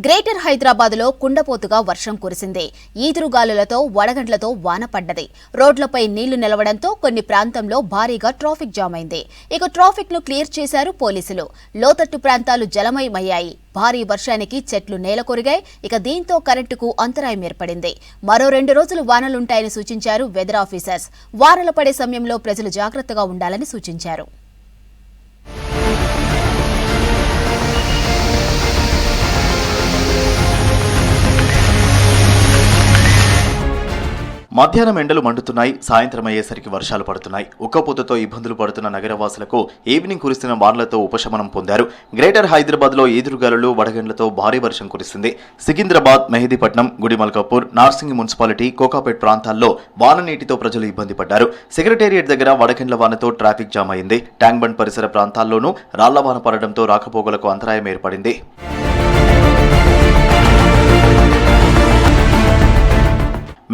Greater హైదరాబాద్లో కుండపోతుగా వర్షం కురిసింది. ఈదురుగాలులతో వడగండ్లతో వాన పడ్డది. రోడ్లపై నీళ్లు నిలవడంతో కొన్ని ప్రాంతంలో భారీగా ట్రాఫిక్ జామ్ అయింది. ఇక ట్రాఫిక్ ను క్లియర్ చేశారు పోలీసులు. లోతట్టు ప్రాంతాలు జలమయమయ్యాయి. భారీ వర్షానికి చెట్లు నేలకొరిగాయి. ఇక దీంతో కరెంటుకు అంతరాయం ఏర్పడింది. మరో 2 రోజులు వానలుంటాయని సూచించారు వెదర్ ఆఫీసర్స్. వానలు పడే సమయంలో ప్రజలు జాగ్రత్తగా ఉండాలని సూచించారు. మధ్యాహ్నం ఎండలు మండుతున్నాయి. సాయంత్రం అయ్యేసరికి వర్షాలు పడుతున్నాయి. ఉక్కపోతతో ఇబ్బందులు పడుతున్న నగరవాసులకు ఈవినింగ్ కురిసిన వానలతో ఉపశమనం పొందారు. గ్రేటర్ హైదరాబాద్లో ఈదురుగాలులు వడగండ్లతో భారీ వర్షం కురిసింది. సికింద్రాబాద్, మెహదీపట్నం, గుడిమల్కాపూర్, నార్సింగి మున్సిపాలిటీ, కోకాపేట్ ప్రాంతాల్లో వాన నీటితో ప్రజలు ఇబ్బంది పడ్డారు. సెక్రటేరియట్ దగ్గర వడగండ్ల వానతో ట్రాఫిక్ జామ్ అయింది. ట్యాంక్ బండ్ పరిసర ప్రాంతాల్లోనూ రాళ్ల వాన పడడంతో రాకపోకలకు అంతరాయం ఏర్పడింది.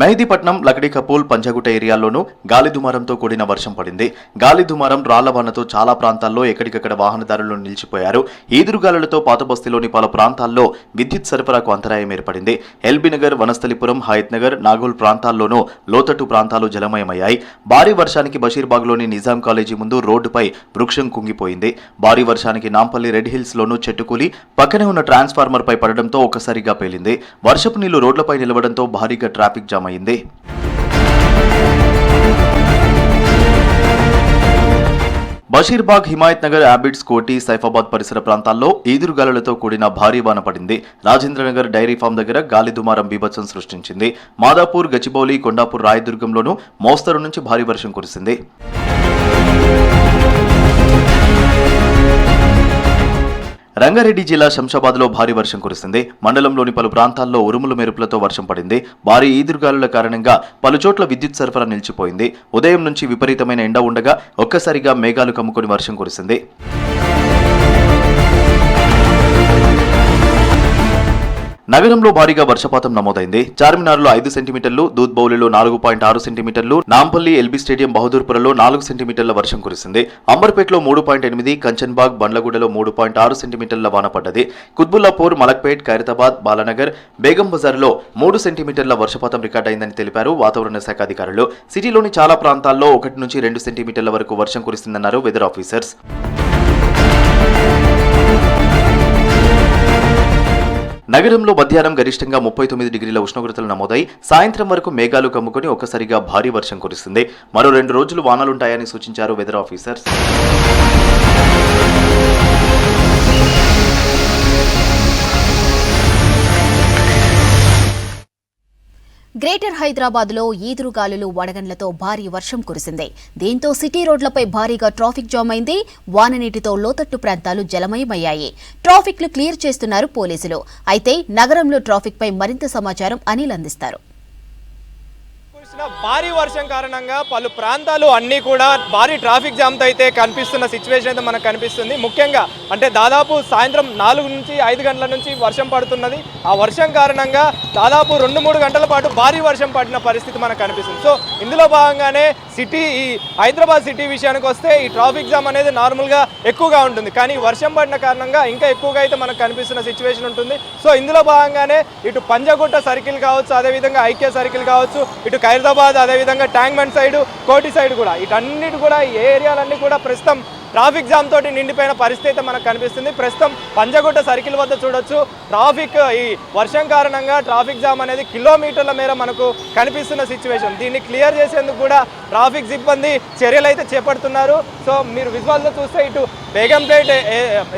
మెహదీపట్నం, లకడీకపూల్, పంజాగుట్ట ఏరియాల్లోనూ గాలి దుమారంతో కూడిన వర్షం పడింది. గాలి దుమారం, రాళ్ల వానతో చాలా ప్రాంతాల్లో ఎక్కడికక్కడ వాహనదారులు నిలిచిపోయారు. ఈదురుగాలులతో పాతబస్తీలోని పలు ప్రాంతాల్లో విద్యుత్ సరఫరాకు అంతరాయం ఏర్పడింది. ఎల్బీనగర్, వనస్థలిపురం, హయత్ నగర్, నాగోల్ ప్రాంతాల్లోనూ లోతట్టు ప్రాంతాలు జలమయమయ్యాయి. భారీ వర్షానికి బషీర్బాగ్లోని నిజాం కాలేజీ ముందు రోడ్డుపై వృక్షం కుంగిపోయింది. భారీ వర్షానికి నాంపల్లి, రెడ్ హిల్స్ లోనూ చెట్టు కూలి పక్కనే ఉన్న ట్రాన్స్ఫార్మర్ పై పడడంతో ఒక్కసారిగా పేలింది. వర్షపు నీళ్లు రోడ్లపై నిలవడంతో భారీగా ట్రాఫిక్ జామ్ అయింది. బషీర్బాగ్, హిమాయత్ నగర్, ఆబిడ్స్, కోటి, సైఫాబాద్ పరిసర ప్రాంతాల్లో ఈదురుగాలులతో కూడిన భారీ వాన పడింది. రాజేంద్రనగర్ డైరీ ఫామ్ దగ్గర గాలి దుమారం బీభత్సం సృష్టించింది. మాదాపూర్, గచ్చిబౌలి, కొండాపూర్, రాయదుర్గంలోనూ మోస్తరు నుంచి భారీ వర్షం కురిసింది. రంగారెడ్డి జిల్లా శంషాబాద్లో భారీ వర్షం కురిసింది. మండలంలోని పలు ప్రాంతాల్లో ఉరుములు మెరుపులతో వర్షం పడింది. భారీ ఈదురుగాలుల కారణంగా పలుచోట్ల విద్యుత్ సరఫరా నిలిచిపోయింది. ఉదయం నుంచి విపరీతమైన ఎండ ఉండగా ఒక్కసారిగా మేఘాలు కమ్ముకొని వర్షం కురిసింది. నగరంలో భారీగా వర్షపాతం నమోదైంది. చార్మినార్లో 5 సెంటీమీటర్లు, దూద్బౌలిలో 4.6 సెంటీమీటర్లు, నాంపల్లి, ఎల్బీ స్టేడియం, బహదూర్పురలో 4 సెంటీమీటర్ల వర్షం కురిసింది. అంబర్పేటలో 3.8, కంచన్బాగ్, బండ్లగూడలో 3.6 సెంటీమీటర్ల వాన పడ్డది. కుత్బుల్లాపూర్, మలక్పేట్, ఖైరతాబాద్, బాలానగర్, బేగం బజార్లో 3 సెంటీమీటర్ల వర్షపాతం రికార్డైందని తెలిపారు వాతావరణ శాఖ అధికారులు. సిటీలోని చాలా ప్రాంతాల్లో 1 నుంచి 2 సెంటీమీటర్ల వరకు వర్షం కురిసిందన్నారు వెదర్ ఆఫీసర్స్. నగరంలో మధ్యాహ్నం గరిష్టంగా 39 డిగ్రీల ఉష్ణోగ్రతలు నమోదై సాయంత్రం వరకు మేఘాలు కమ్ముకొని ఒక్కసారిగా భారీ వర్షం కురిసింది. మరో 2 రోజులు వానలుంటాయని సూచించారు వెదర్ ఆఫీసర్స్. గ్రేటర్ హైదరాబాద్లో ఈదురుగాలులు వడగండ్లతో భారీ వర్షం కురిసింది. దీంతో సిటీ రోడ్లపై భారీగా ట్రాఫిక్ జామ్ అయింది. వాన నీటితో లోతట్టు ప్రాంతాలు జలమయమయ్యాయి. ట్రాఫిక్ ను క్లియర్ చేస్తున్నారు పోలీసులు. అయితే నగరంలో ట్రాఫిక్ పై మరింత సమాచారం అనిల్ అందిస్తారు. భారీ వర్షం కారణంగా పలు ప్రాంతాలు అన్నీ కూడా భారీ ట్రాఫిక్ జామ్తో అయితే కనిపిస్తున్న సిచ్యువేషన్ అయితే మనకు కనిపిస్తుంది. ముఖ్యంగా అంటే దాదాపు సాయంత్రం 4 నుంచి 5 గంటల నుంచి వర్షం పడుతున్నది. ఆ వర్షం కారణంగా దాదాపు 2-3 గంటల పాటు భారీ వర్షం పడిన పరిస్థితి మనకు కనిపిస్తుంది. సో ఇందులో భాగంగానే ఈ హైదరాబాద్ సిటీ విషయానికి వస్తే ఈ ట్రాఫిక్ జామ్ అనేది నార్మల్గా ఎక్కువగా ఉంటుంది. కానీ వర్షం పడిన కారణంగా ఇంకా ఎక్కువగా అయితే మనకు కనిపిస్తున్న సిచ్యువేషన్ ఉంటుంది. సో ఇందులో భాగంగానే ఇటు పంజాగుట్ట సర్కిల్ కావచ్చు, అదేవిధంగా ఐక్య సర్కిల్ కావచ్చు, ఇటు ఖైరతాబాద్, అదేవిధంగా ట్యాంక్ బండ్ సైడ్, కోటి సైడ్ కూడా ఇటన్నిటి కూడా ఈ ఏరియాలన్నీ కూడా ప్రస్తుతం ట్రాఫిక్ జామ్ తోటి నిండిపోయిన పరిస్థితి అయితే మనకు కనిపిస్తుంది. ప్రస్తుతం పంజాగుట్ట సర్కిల్ వద్ద చూడొచ్చు ట్రాఫిక్ ఈ వర్షం కారణంగా ట్రాఫిక్ జామ్ అనేది కిలోమీటర్ల మేర మనకు కనిపిస్తున్న సిచ్యువేషన్. దీన్ని క్లియర్ చేసేందుకు కూడా ట్రాఫిక్ సిబ్బంది చర్యలు అయితే చేపడుతున్నారు. సో మీరు విజువల్లో చూస్తే ఇటు బేగంపేట్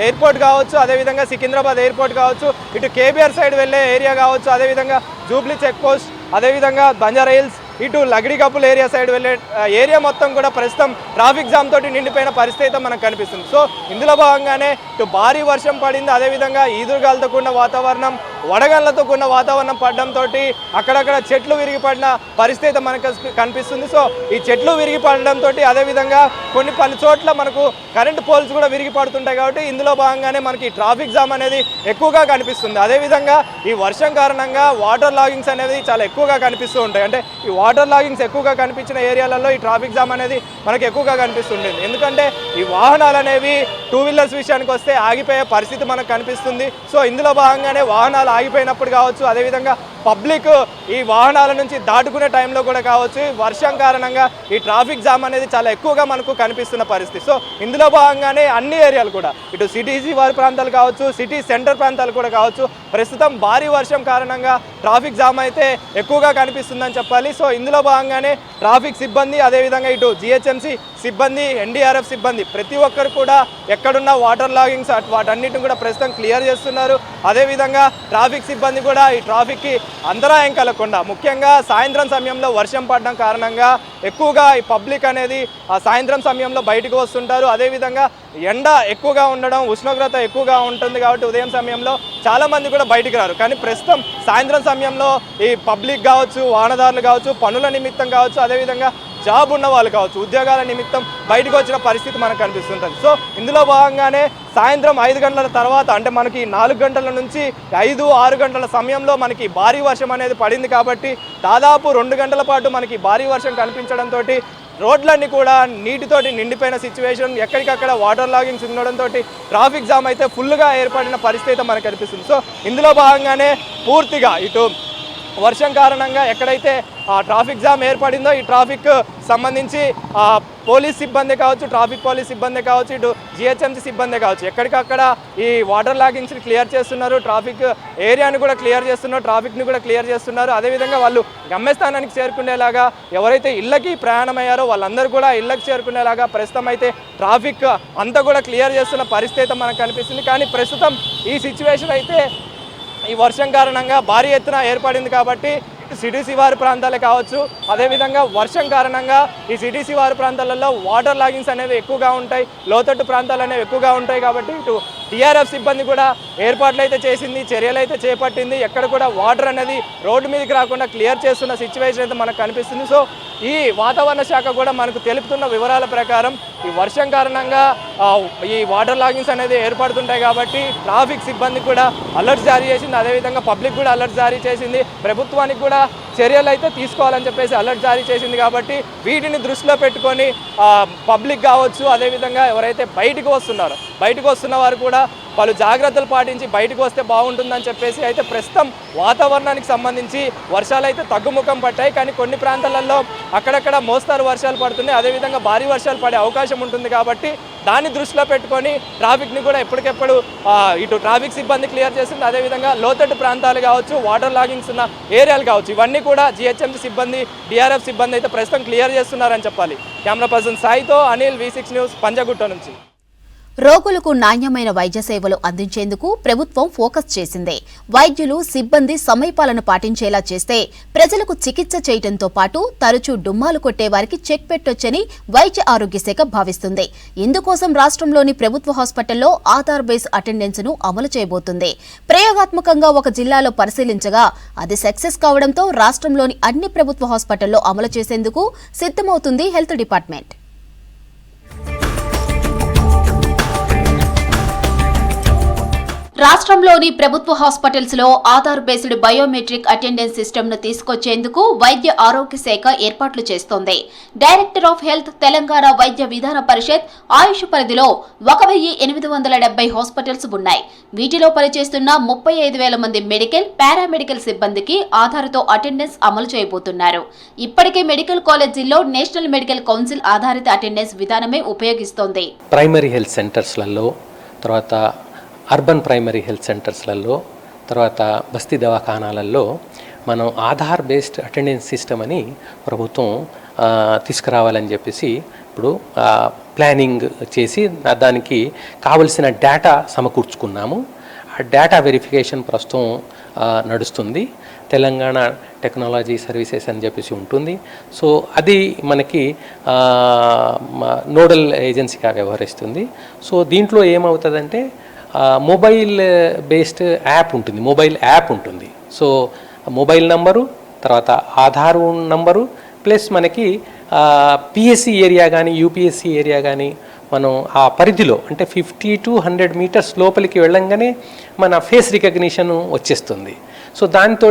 ఎయిర్పోర్ట్ కావచ్చు, అదేవిధంగా సికింద్రాబాద్ ఎయిర్పోర్ట్ కావచ్చు, ఇటు కేబీఆర్ సైడ్ వెళ్ళే ఏరియా కావచ్చు, అదేవిధంగా జూబ్లీ చెక్ పోస్ట్, అదేవిధంగా బంజారా హిల్స్, ఇటు లగడికపుల్ ఏరియా సైడ్ వెళ్ళే ఏరియా మొత్తం కూడా ప్రస్తుతం ట్రాఫిక్ జామ్ తోటి నిండిపోయిన పరిస్థితి అయితే మనకు కనిపిస్తుంది. సో ఇందులో భాగంగానే ఇటు భారీ వర్షం పడింది, అదేవిధంగా ఈదురుగాలతో కూడిన వాతావరణం, వడగళ్లతో కూడిన వాతావరణం పడడంతో అక్కడక్కడ చెట్లు విరిగిపడిన పరిస్థితి అయితే మనకు కనిపిస్తుంది. సో ఈ చెట్లు విరిగి పడడంతో అదేవిధంగా పలు చోట్ల మనకు కరెంటు పోల్స్ కూడా విరిగి పడుతుంటాయి. కాబట్టి ఇందులో భాగంగానే మనకి ట్రాఫిక్ జామ్ అనేది ఎక్కువగా కనిపిస్తుంది. అదేవిధంగా ఈ వర్షం కారణంగా వాటర్ లాగింగ్స్ అనేది చాలా ఎక్కువగా కనిపిస్తూ ఉంటాయి. అంటే ఈ వాటర్ లాగింగ్స్ ఎక్కువగా కనిపించిన ఏరియాలలో ఈ ట్రాఫిక్ జామ్ అనేది మనకు ఎక్కువగా కనిపిస్తుంటుంది. ఎందుకంటే ఈ వాహనాలు అనేవి 2 వీలర్స్ విషయానికి వస్తే ఆగిపోయే పరిస్థితి మనకు కనిపిస్తుంది. సో ఇందులో భాగంగానే వాహనాలు వాహనాలు ఆగిపోయినప్పుడు కావచ్చు, అదేవిధంగా పబ్లిక్ ఈ వాహనాల నుంచి దాటుకునే టైంలో కూడా కావచ్చు, వర్షం కారణంగా ఈ ట్రాఫిక్ జామ్ అనేది చాలా ఎక్కువగా మనకు కనిపిస్తున్న పరిస్థితి. సో ఇందులో భాగంగానే అన్ని ఏరియాలు కూడా, ఇటు సిటీ శివారు ప్రాంతాలు కావచ్చు, సిటీ సెంటర్ ప్రాంతాలు కూడా కావచ్చు, ప్రస్తుతం భారీ వర్షం కారణంగా ట్రాఫిక్ జామ్ అయితే ఎక్కువగా కనిపిస్తుందని చెప్పాలి. సో ఇందులో భాగంగానే ట్రాఫిక్ సిబ్బంది, అదేవిధంగా ఇటు జిహెచ్ఎంసీ సిబ్బంది, ఎన్డీఆర్ఎఫ్ సిబ్బంది ప్రతి ఒక్కరు కూడా ఎక్కడున్న వాటర్ లాగింగ్స్ వాటన్నిటిని కూడా ప్రస్తుతం క్లియర్ చేస్తున్నారు. అదేవిధంగా ట్రాఫిక్ సిబ్బంది కూడా ఈ ట్రాఫిక్కి అంతరాయం కలగకుండా, ముఖ్యంగా సాయంత్రం సమయంలో వర్షం పడడం కారణంగా ఎక్కువగా ఈ పబ్లిక్ అనేది ఆ సాయంత్రం సమయంలో బయటకు వస్తుంటారు. అదేవిధంగా ఎండ ఎక్కువగా ఉండడం, ఉష్ణోగ్రత ఎక్కువగా ఉంటుంది కాబట్టి ఉదయం సమయంలో చాలామంది కూడా బయటికి రారు. కానీ ప్రస్తుతం సాయంత్రం సమయంలో ఈ పబ్లిక్ కావచ్చు, వాహనదారులు కావచ్చు, పనుల నిమిత్తం కావచ్చు, అదేవిధంగా జాబ్ ఉన్న వాళ్ళు కావచ్చు, ఉద్యోగాల నిమిత్తం బయటకు వచ్చిన పరిస్థితి మనకు కనిపిస్తుంటుంది. సో ఇందులో భాగంగానే సాయంత్రం 5 గంటల తర్వాత, అంటే మనకి 4 గంటల నుంచి 5-6 గంటల సమయంలో మనకి భారీ వర్షం అనేది పడింది కాబట్టి దాదాపు 2 గంటల పాటు మనకి భారీ వర్షం కనిపించడంతో రోడ్లన్నీ కూడా నీటితోటి నిండిపోయిన సిచ్యువేషన్, ఎక్కడికక్కడ వాటర్ లాగింగ్స్ ఉండడంతో ట్రాఫిక్ జామ్ అయితే ఫుల్గా ఏర్పడిన పరిస్థితి మనకు కనిపిస్తుంది. సో ఇందులో భాగంగానే పూర్తిగా ఇటు వర్షం కారణంగా ఎక్కడైతే ట్రాఫిక్ జామ్ ఏర్పడిందో ఈ ట్రాఫిక్ సంబంధించి పోలీస్ సిబ్బంది కావచ్చు, ట్రాఫిక్ పోలీస్ సిబ్బంది కావచ్చు, ఇటు జిహెచ్ఎంసీ సిబ్బంది కావచ్చు, ఎక్కడికక్కడ ఈ వాటర్ లాగింగ్స్ని క్లియర్ చేస్తున్నారు, ట్రాఫిక్ ఏరియాని కూడా క్లియర్ చేస్తున్నారు, ట్రాఫిక్ని కూడా క్లియర్ చేస్తున్నారు. అదేవిధంగా వాళ్ళు గమ్యస్థానానికి చేరుకునేలాగా, ఎవరైతే ఇళ్ళకి ప్రయాణమయ్యారో వాళ్ళందరూ కూడా ఇళ్ళకి చేరుకునేలాగా ప్రస్తుతం అయితే ట్రాఫిక్ అంతా కూడా క్లియర్ చేస్తున్న పరిస్థితి మనకు కనిపిస్తుంది. కానీ ప్రస్తుతం ఈ సిచ్యువేషన్ అయితే ఈ వర్షం కారణంగా భారీ ఎత్తున ఏర్పడింది కాబట్టి సిటీ శివారు ప్రాంతాలే కావచ్చు, అదేవిధంగా వర్షం కారణంగా ఈ సిటీ శివారు ప్రాంతాలలో వాటర్ లాగింగ్స్ అనేవి ఎక్కువగా ఉంటాయి, లోతట్టు ప్రాంతాలు అనేవి ఎక్కువగా ఉంటాయి కాబట్టి ఇటు టీఆర్ఎఫ్ సిబ్బంది కూడా ఏర్పాట్లు అయితే చేసింది, చర్యలు అయితే చేపట్టింది. ఎక్కడ కూడా వాటర్ అనేది రోడ్డు మీదకి రాకుండా క్లియర్ చేస్తున్న సిచ్యువేషన్ అయితే మనకు కనిపిస్తుంది. సో ఈ వాతావరణ శాఖ కూడా మనకు తెలుపుతున్న వివరాల ప్రకారం ఈ వర్షం కారణంగా ఈ వాటర్ లాగింగ్స్ అనేది ఏర్పడుతుంటాయి కాబట్టి ట్రాఫిక్ సిబ్బంది కూడా అలర్ట్ జారీ చేసింది, అదేవిధంగా పబ్లిక్ కూడా అలర్ట్ జారీ చేసింది, ప్రభుత్వానికి కూడా చర్యలు అయితే తీసుకోవాలని చెప్పేసి అలర్ట్ జారీ చేసింది. కాబట్టి వీటిని దృష్టిలో పెట్టుకొని పబ్లిక్ కావచ్చు, అదేవిధంగా ఎవరైతే బయటకు వస్తున్న వారు కూడా పలు జాగ్రత్తలు పాటించి బయటకు వస్తే బాగుంటుందని చెప్పేసి అయితే ప్రస్తుతం వాతావరణానికి సంబంధించి వర్షాలు అయితే తగ్గుముఖం పట్టాయి. కానీ కొన్ని ప్రాంతాలలో అక్కడక్కడ మోస్తారు వర్షాలు పడుతున్నాయి, అదేవిధంగా భారీ వర్షాలు పడే అవకాశం ఉంటుంది కాబట్టి దాన్ని దృష్టిలో పెట్టుకొని ట్రాఫిక్ని కూడా ఎప్పటికెప్పుడు ఇటు ట్రాఫిక్ సిబ్బంది క్లియర్ చేస్తుంది, అదేవిధంగా లోతట్టు ప్రాంతాలు కావచ్చు, వాటర్ లాగింగ్స్ ఉన్న ఏరియాలు కావచ్చు, ఇవన్నీ కూడా జిహెచ్ఎంసీ సిబ్బంది, డిఆర్ఎఫ్ సిబ్బంది అయితే ప్రస్తుతం క్లియర్ చేస్తున్నారని చెప్పాలి. కెమెరా పర్సన్ సాయితో అనిల్, V6 న్యూస్, పంజాగుట్ట నుంచి. రోగులకు నాణ్యమైన వైద్య సేవలు అందించేందుకు ప్రభుత్వం ఫోకస్ చేసింది. వైద్యులు, సిబ్బంది సమయపాలన పాటించేలా చేస్తే ప్రజలకు చికిత్స చేయడంతో పాటు తరచూ డుమ్మాలు కొట్టే వారికి చెక్ పెట్టొచ్చని వైద్య ఆరోగ్య శాఖ భావిస్తుంది. ఇందుకోసం రాష్ట్రంలోని ప్రభుత్వ హాస్పిటల్లో ఆధార్ బేస్ అటెండెన్స్ ను అమలు చేయబోతుంది. ప్రయోగాత్మకంగా ఒక జిల్లాలో పరిశీలించగా అది సక్సెస్ కావడంతో రాష్ట్రంలోని అన్ని ప్రభుత్వ హాస్పిటల్లో అమలు చేసేందుకు సిద్ధమవుతుంది హెల్త్ డిపార్ట్మెంట్. రాష్ట్రంలోని ప్రభుత్వ హాస్పిటల్స్ లో Aadhaar based biometric attendance system ను తీసుకొచ్చేందుకు వైద్య ఆరోగ్య శాఖ ఏర్పాట్లు చేస్తోంది. డైరెక్టర్ ఆఫ్ హెల్త్, తెలంగాణ వైద్య విధాన పరిషత్ ఆయుష్ పరిధిలో 1870 హాస్పిటల్స్ ఉన్నాయి. వీటిలో పనిచేస్తున్న 35,000 మంది మెడికల్, పారామెడికల్ సిబ్బందికి ఆధార్తో అటెండెన్స్ అమలు చేయబోతున్నారు. ఇప్పటికే మెడికల్ కాలేజీల్లో నేషనల్ మెడికల్ కౌన్సిల్ ఆధారిత అటెండెన్స్ విధానమే ఉపయోగిస్తోంది. ప్రైమరీ హెల్త్ సెంటర్స్లలో, తర్వాత అర్బన్ ప్రైమరీ హెల్త్ సెంటర్స్లలో, తర్వాత బస్తీ దవాఖానాలలో మనం ఆధార్ బేస్డ్ అటెండెన్స్ సిస్టమ్ అని ప్రభుత్వం తీసుకురావాలని చెప్పేసి ఇప్పుడు ప్లానింగ్ చేసి దానికి కావలసిన డేటా సమకూర్చుకున్నాము. ఆ డేటా వెరిఫికేషన్ ప్రస్తుతం నడుస్తుంది. తెలంగాణ టెక్నాలజీ సర్వీసెస్ అని చెప్పేసి ఉంటుంది. సో అది మనకి నోడల్ ఏజెన్సీగా వ్యవహరిస్తుంది. సో దీంట్లో ఏమవుతుందంటే మొబైల్ బేస్డ్ యాప్ ఉంటుంది, మొబైల్ యాప్ ఉంటుంది. సో మొబైల్ నంబరు, తర్వాత ఆధార్ నంబరు, ప్లస్ మనకి పిఎస్సి ఏరియా కానీ, యూపీఎస్సి ఏరియా కానీ, మనం ఆ పరిధిలో అంటే 50 to 100 మీటర్స్ లోపలికి వెళ్ళంగానే మన ఫేస్ రికగ్నిషన్ వచ్చేస్తుంది. సో దాంతో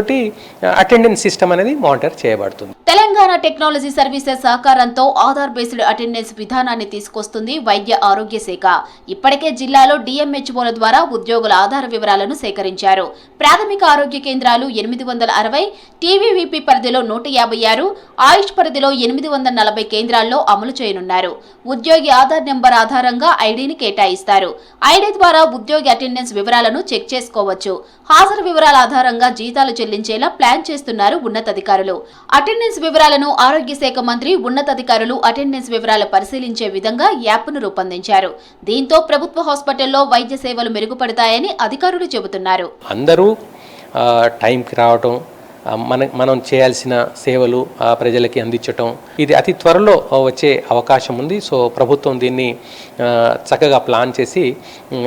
అటెండెన్స్ సిస్టమ్ అనేది మానిటర్ చేయబడుతుంది. తెలంగాణ టెక్నాలజీ సర్వీసెస్ సహకారంతో ఆధార్ బేస్డ్ అటెండెన్స్ విధానాన్ని తీసుకొస్తుంది వైద్య ఆరోగ్య శాఖ. ఇప్పటికే జిల్లాలో డిఎంహెచ్ఓల ద్వారా ఉద్యోగుల ఆధార వివరాలను సేకరించారు. ప్రాథమిక ఆరోగ్య కేంద్రాలు 860, టీవీవీపీ పరిధిలో 156, ఆయుష్ పరిధిలో 840 కేంద్రాల్లో అమలు చేయనున్నారు. ఉద్యోగి ఆధార్ నెంబర్ ఆధారంగా ఐడీని కేటాయిస్తారు. ఐడీ ద్వారా ఉద్యోగి అటెండెన్స్ వివరాలను చెక్ చేసుకోవచ్చు. హాజరు వివరాల ఆధారంగా జీతాలు చెల్లించేలా ప్లాన్ చేస్తున్నారు ఉన్నతాధికారులు. అటెండెన్స్ వివరాలను ఆరోగ్య శాఖ మంత్రి ఉన్నతాధికారులు అటెండెన్స్ వివరాలు పరిశీలించే విధంగా యాప్ను రూపొందించారు. దీంతో ప్రభుత్వ హాస్పిటల్లో వైద్య సేవలు మెరుగుపడతాయని అధికారులు చెబుతున్నారు. అందరూ టైంకి రావటం, మనం చేయాల్సిన సేవలు ప్రజలకి అందించటం ఇది అతి త్వరలో వచ్చే అవకాశం ఉంది. సో ప్రభుత్వం దీన్ని చక్కగా ప్లాన్ చేసి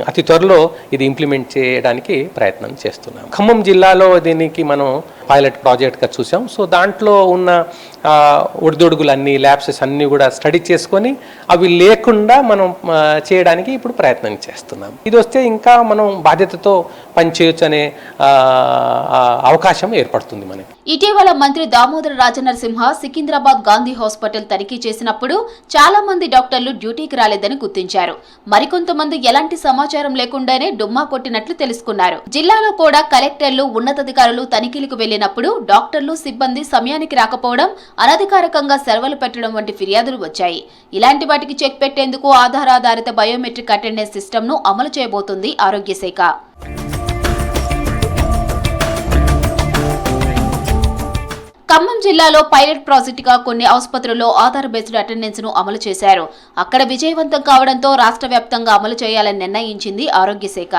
అతి త్వరలో ఇది ఇంప్లిమెంట్ చేయడానికి ప్రయత్నం చేస్తున్నాం. ఖమ్మం జిల్లాలో దీనికి మనం పైలట్ ప్రాజెక్ట్గా చూసాం. సో దాంట్లో ఉన్న ఒడిదొడుగులన్నీ ల్యాబ్సెస్ అన్నీ కూడా స్టడీ చేసుకొని అవి లేకుండా మనం చేయడానికి ఇప్పుడు ప్రయత్నం చేస్తున్నాం. ఇది వస్తే ఇంకా మనం బాధ్యతతో పనిచేయొచ్చు అనే అవకాశం ఏర్పడుతుంది మనకి. ఇటీవల మంత్రి దామోదర రాజనరసింహ సికింద్రాబాద్ గాంధీ హాస్పిటల్ తనిఖీ చేసినప్పుడు చాలా మంది డాక్టర్లు డ్యూటీకి రాలేదని గుర్తించారు. మరికొంతమంది ఎలాంటి సమాచారం లేకుండానే డుమ్మా కొట్టినట్లు తెలుసుకున్నారు. జిల్లాలో కూడా కలెక్టర్లు, ఉన్నతాధికారులు తనిఖీలకు వెళ్లినప్పుడు డాక్టర్లు, సిబ్బంది సమయానికి రాకపోవడం, అనధికారికంగా సెలవులు పెట్టడం వంటి ఫిర్యాదులు వచ్చాయి. ఇలాంటి వాటికి చెక్ పెట్టేందుకు ఆధారాధారిత బయోమెట్రిక్ అటెండెన్స్ సిస్టమ్ను అమలు చేయబోతుంది ఆరోగ్య శాఖ. ఖమ్మం జిల్లాలో పైలట్ ప్రాజెక్టుగా కొన్ని ఆసుపత్రుల్లో ఆధార్ బేస్డ్ అటెండెన్స్ ను అమలు చేశారు. అక్కడ విజయవంతం కావడంతో రాష్ట్ర వ్యాప్తంగా అమలు చేయాలని నిర్ణయించింది ఆరోగ్య శాఖ.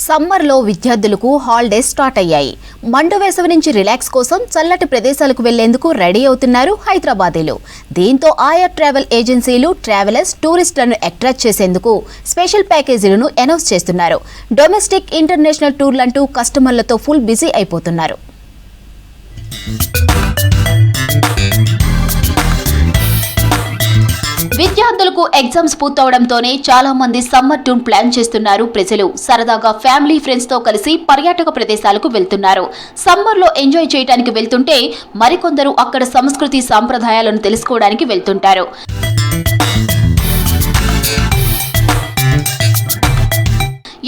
సమ్మర్లో విద్యార్థులకు హాలిడేస్ స్టార్ట్ అయ్యాయి. మండు వేసవి నుంచి రిలాక్స్ కోసం చల్లటి ప్రదేశాలకు వెళ్లేందుకు రెడీ అవుతున్నారు హైదరాబాదీలు. దీంతో ఆయా ట్రావెల్ ఏజెన్సీలు ట్రావెలర్స్, టూరిస్టులను అట్రాక్ట్ చేసేందుకు స్పెషల్ ప్యాకేజీలను అనౌన్స్ చేస్తున్నారు. డొమెస్టిక్, ఇంటర్నేషనల్ టూర్లంటూ కస్టమర్లతో ఫుల్ బిజీ అయిపోతున్నారు. విద్యార్థులకు ఎగ్జామ్స్ పూర్తవడంతోనే చాలా మంది సమ్మర్ టూర్ ప్లాన్ చేస్తున్నారు ప్రజలు. సరదాగా ఫ్యామిలీ, ఫ్రెండ్స్ తో కలిసి పర్యాటక ప్రదేశాలకు వెళ్తున్నారు. సమ్మర్ లో ఎంజాయ్ చేయడానికి వెళ్తుంటే మరికొందరు అక్కడ సంస్కృతి, సాంప్రదాయాలను తెలుసుకోవడానికి వెళ్తుంటారు.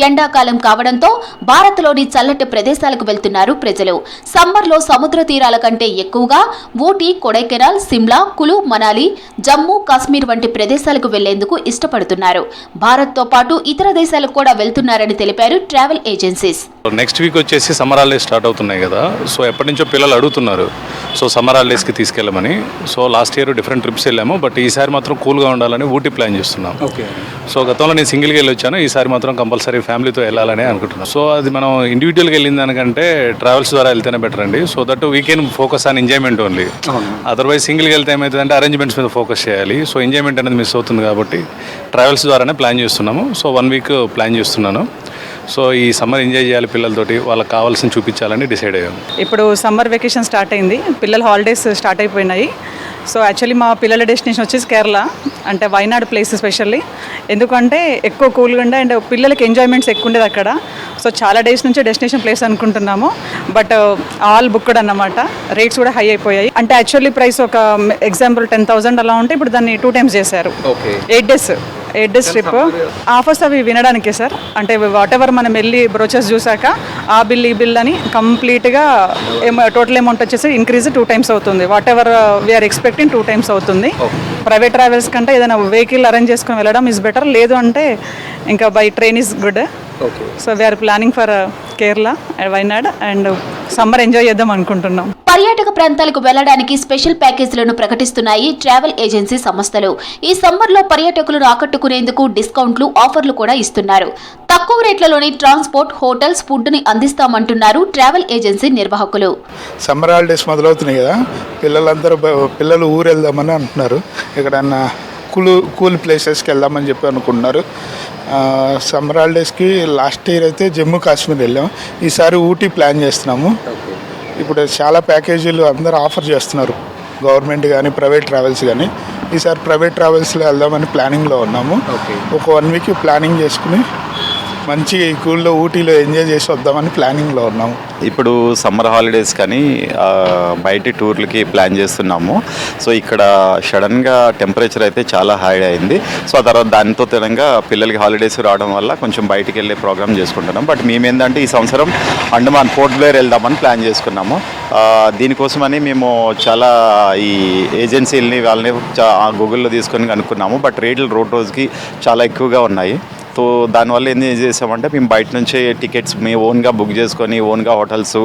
ఎండాకాలం కావడంతో భారత్లోని చల్లటి ప్రదేశాలకు వెళ్తున్నారు ప్రజలు. సమ్మర్లో సముద్ర తీరాల కంటే ఎక్కువగా ఊటీ, కొడైకెనాల్, సిమ్లా, కులు, మనాలి, జమ్మూ, కాశ్మీర్ వంటి ప్రదేశాలకు వెళ్లేందుకు ఇష్టపడుతున్నారు. భారత్తో పాటు ఇతర దేశాలకు కూడా వెళ్తున్నారని తెలిపారు ట్రావెల్ ఏజెన్సీస్. నెక్స్ట్ వీక్ వచ్చేసి సమ్మర్ హాలిడేస్ స్టార్ట్ అవుతున్నాయి కదా. సో ఎప్పటి నుంచో పిల్లలు అడుగుతున్నారు సో సమ్మర్ హాలిడేస్కి తీసుకెళ్ళమని. So last year different trips వెళ్ళాము, బట్ ఈసారి మాత్రం కూల్గా ఉండాలని ఊటీ ప్లాన్ చేస్తున్నాం. సో గతంలో నేను సింగిల్గా వెళ్ళి వచ్చాను, ఈసారి మాత్రం కంపల్సరీ ఫ్యామిలీతో వెళ్ళాలని అనుకుంటున్నాను. సో అది మనం ఇండివిజువల్గా వెళ్ళిన దానికంటే ట్రావెల్స్ ద్వారా వెళ్తేనే బెటర్ అండి. So that we can focus on enjoyment only. Otherwise సింగిల్గా వెళ్తే ఏమవుతుందంటే అరేంజ్మెంట్స్ మీద ఫోకస్ చేయాలి. సో ఎంజాయ్మెంట్ అనేది మిస్ అవుతుంది కాబట్టి ట్రావెల్స్ ద్వారానే ప్లాన్ చేస్తున్నాము. సో 1 వీక్ ప్లాన్ చేస్తున్నాను. సో ఈ సమ్మర్ ఎంజాయ్ చేయాలి పిల్లలతోటి, వాళ్ళకి కావాల్సిన చూపించాలని డిసైడ్ అయ్యాము. ఇప్పుడు సమ్మర్ వెకేషన్ స్టార్ట్ అయింది, పిల్లల హాలిడేస్ స్టార్ట్ అయిపోయినాయి. సో యాక్చువల్లీ మా పిల్లల డెస్టినేషన్ వచ్చేసి కేరళ, అంటే వైనాడ్ ప్లేస్ ఎస్పెషల్లీ. ఎందుకంటే ఎక్కువ కూల్గా ఉండే అండ్ పిల్లలకి ఎంజాయ్మెంట్స్ ఎక్కువ ఉండేది అక్కడ. సో చాలా డేస్ నుంచి డెస్టినేషన్ ప్లేస్ అనుకుంటున్నాము, బట్ ఆల్ బుక్డ్ అన్నమాట. రేట్స్ కూడా హై అయిపోయాయి. అంటే యాక్చువల్లీ ప్రైస్ ఒక ఎగ్జాంపుల్ 10,000 అలా ఉంటే ఇప్పుడు దాన్ని 2 times చేశారు. 8 days ట్రిప్. ఆఫర్స్ అవి వినడానికే సార్. అంటే వాట్ ఎవర్ మనం వెళ్ళి బ్రోచర్స్ చూసాక ఆ బిల్ ఈ బిల్ అని కంప్లీట్గా టోటల్ అమౌంట్ వచ్చేసి ఇంక్రీజ్ 2 times అవుతుంది. Whatever we are expecting 2 times అవుతుంది. ప్రైవేట్ ట్రావెల్స్ కంటే ఏదైనా వెహికల్ అరేంజ్ చేసుకుని వెళ్ళడం ఈజ్ బెటర్. లేదు అంటే ఇంకా by train is good. So we are planning for Kerala, Wayanad and summer enjoy చేద్దాం అనుకుంటున్నాం. పర్యాటక ప్రాంతాలకు వెళ్లడానికి స్పెషల్ ప్యాకేజీలను ప్రకటిస్తున్నాయి ట్రావెల్ ఏజెన్సీ సంస్థలు. ఈ సమ్మర్లో పర్యాటకులను ఆకట్టుకునేందుకు డిస్కౌంట్లు, ఆఫర్లు కూడా ఇస్తున్నారు. తక్కువ రేట్లలోని ట్రాన్స్పోర్ట్, హోటల్స్, ఫుడ్ ని అందిస్తామంటున్నారు ట్రావెల్ ఏజెన్సీ నిర్వాహకులు. సమ్మర్ హాలిడేస్ మొదలవుతున్నాయి కదా, పిల్లలు ఊరు వెళ్దామని అంటున్నారు. ఎక్కడన్నా కూల్ ప్లేసెస్కి వెళ్దామని చెప్పి అనుకుంటున్నారు. సమ్మర్ హాలిడేస్కి లాస్ట్ ఇయర్ అయితే జమ్మూ కాశ్మీర్ వెళ్ళాం, ఈసారి ఊటీ ప్లాన్ చేస్తున్నాము. ఇప్పుడు చాలా ప్యాకేజీలు అందరూ ఆఫర్ చేస్తున్నారు. గవర్నమెంట్ కానీ ప్రైవేట్ ట్రావెల్స్ కానీ. ఈసారి ప్రైవేట్ ట్రావెల్స్లో వెళ్దామని ప్లానింగ్లో ఉన్నాము. ఒక 1 వీక్ ప్లానింగ్ చేసుకుని మంచి కూల్లో ఊటీలో ఎంజాయ్ చేసి వద్దామని ప్లానింగ్లో ఉన్నాము. ఇప్పుడు సమ్మర్ హాలిడేస్ కానీ బయటి టూర్లకి ప్లాన్ చేస్తున్నాము. సో ఇక్కడ సడన్గా టెంపరేచర్ అయితే చాలా హై అయింది. సో ఆ తర్వాత దానితో తెలంగా పిల్లలకి హాలిడేస్ రావడం వల్ల కొంచెం బయటికి వెళ్ళే ప్రోగ్రామ్ చేసుకుంటున్నాం. బట్ మేమేంటంటే ఈ సంవత్సరం అండమాన్ పోర్ట్ బ్లేర్ వెళ్దామని ప్లాన్ చేసుకున్నాము. దీనికోసమని మేము చాలా ఈ ఏజెన్సీలని వాళ్ళని గూగుల్లో తీసుకొని కనుక్కున్నాము. బట్ రేట్లు రోజుకి చాలా ఎక్కువగా ఉన్నాయి. సో దానివల్ల ఏం చేసామంటే మేము బయట నుంచే టికెట్స్ మేము ఓన్గా బుక్ చేసుకొని ఓన్గా హోటల్స్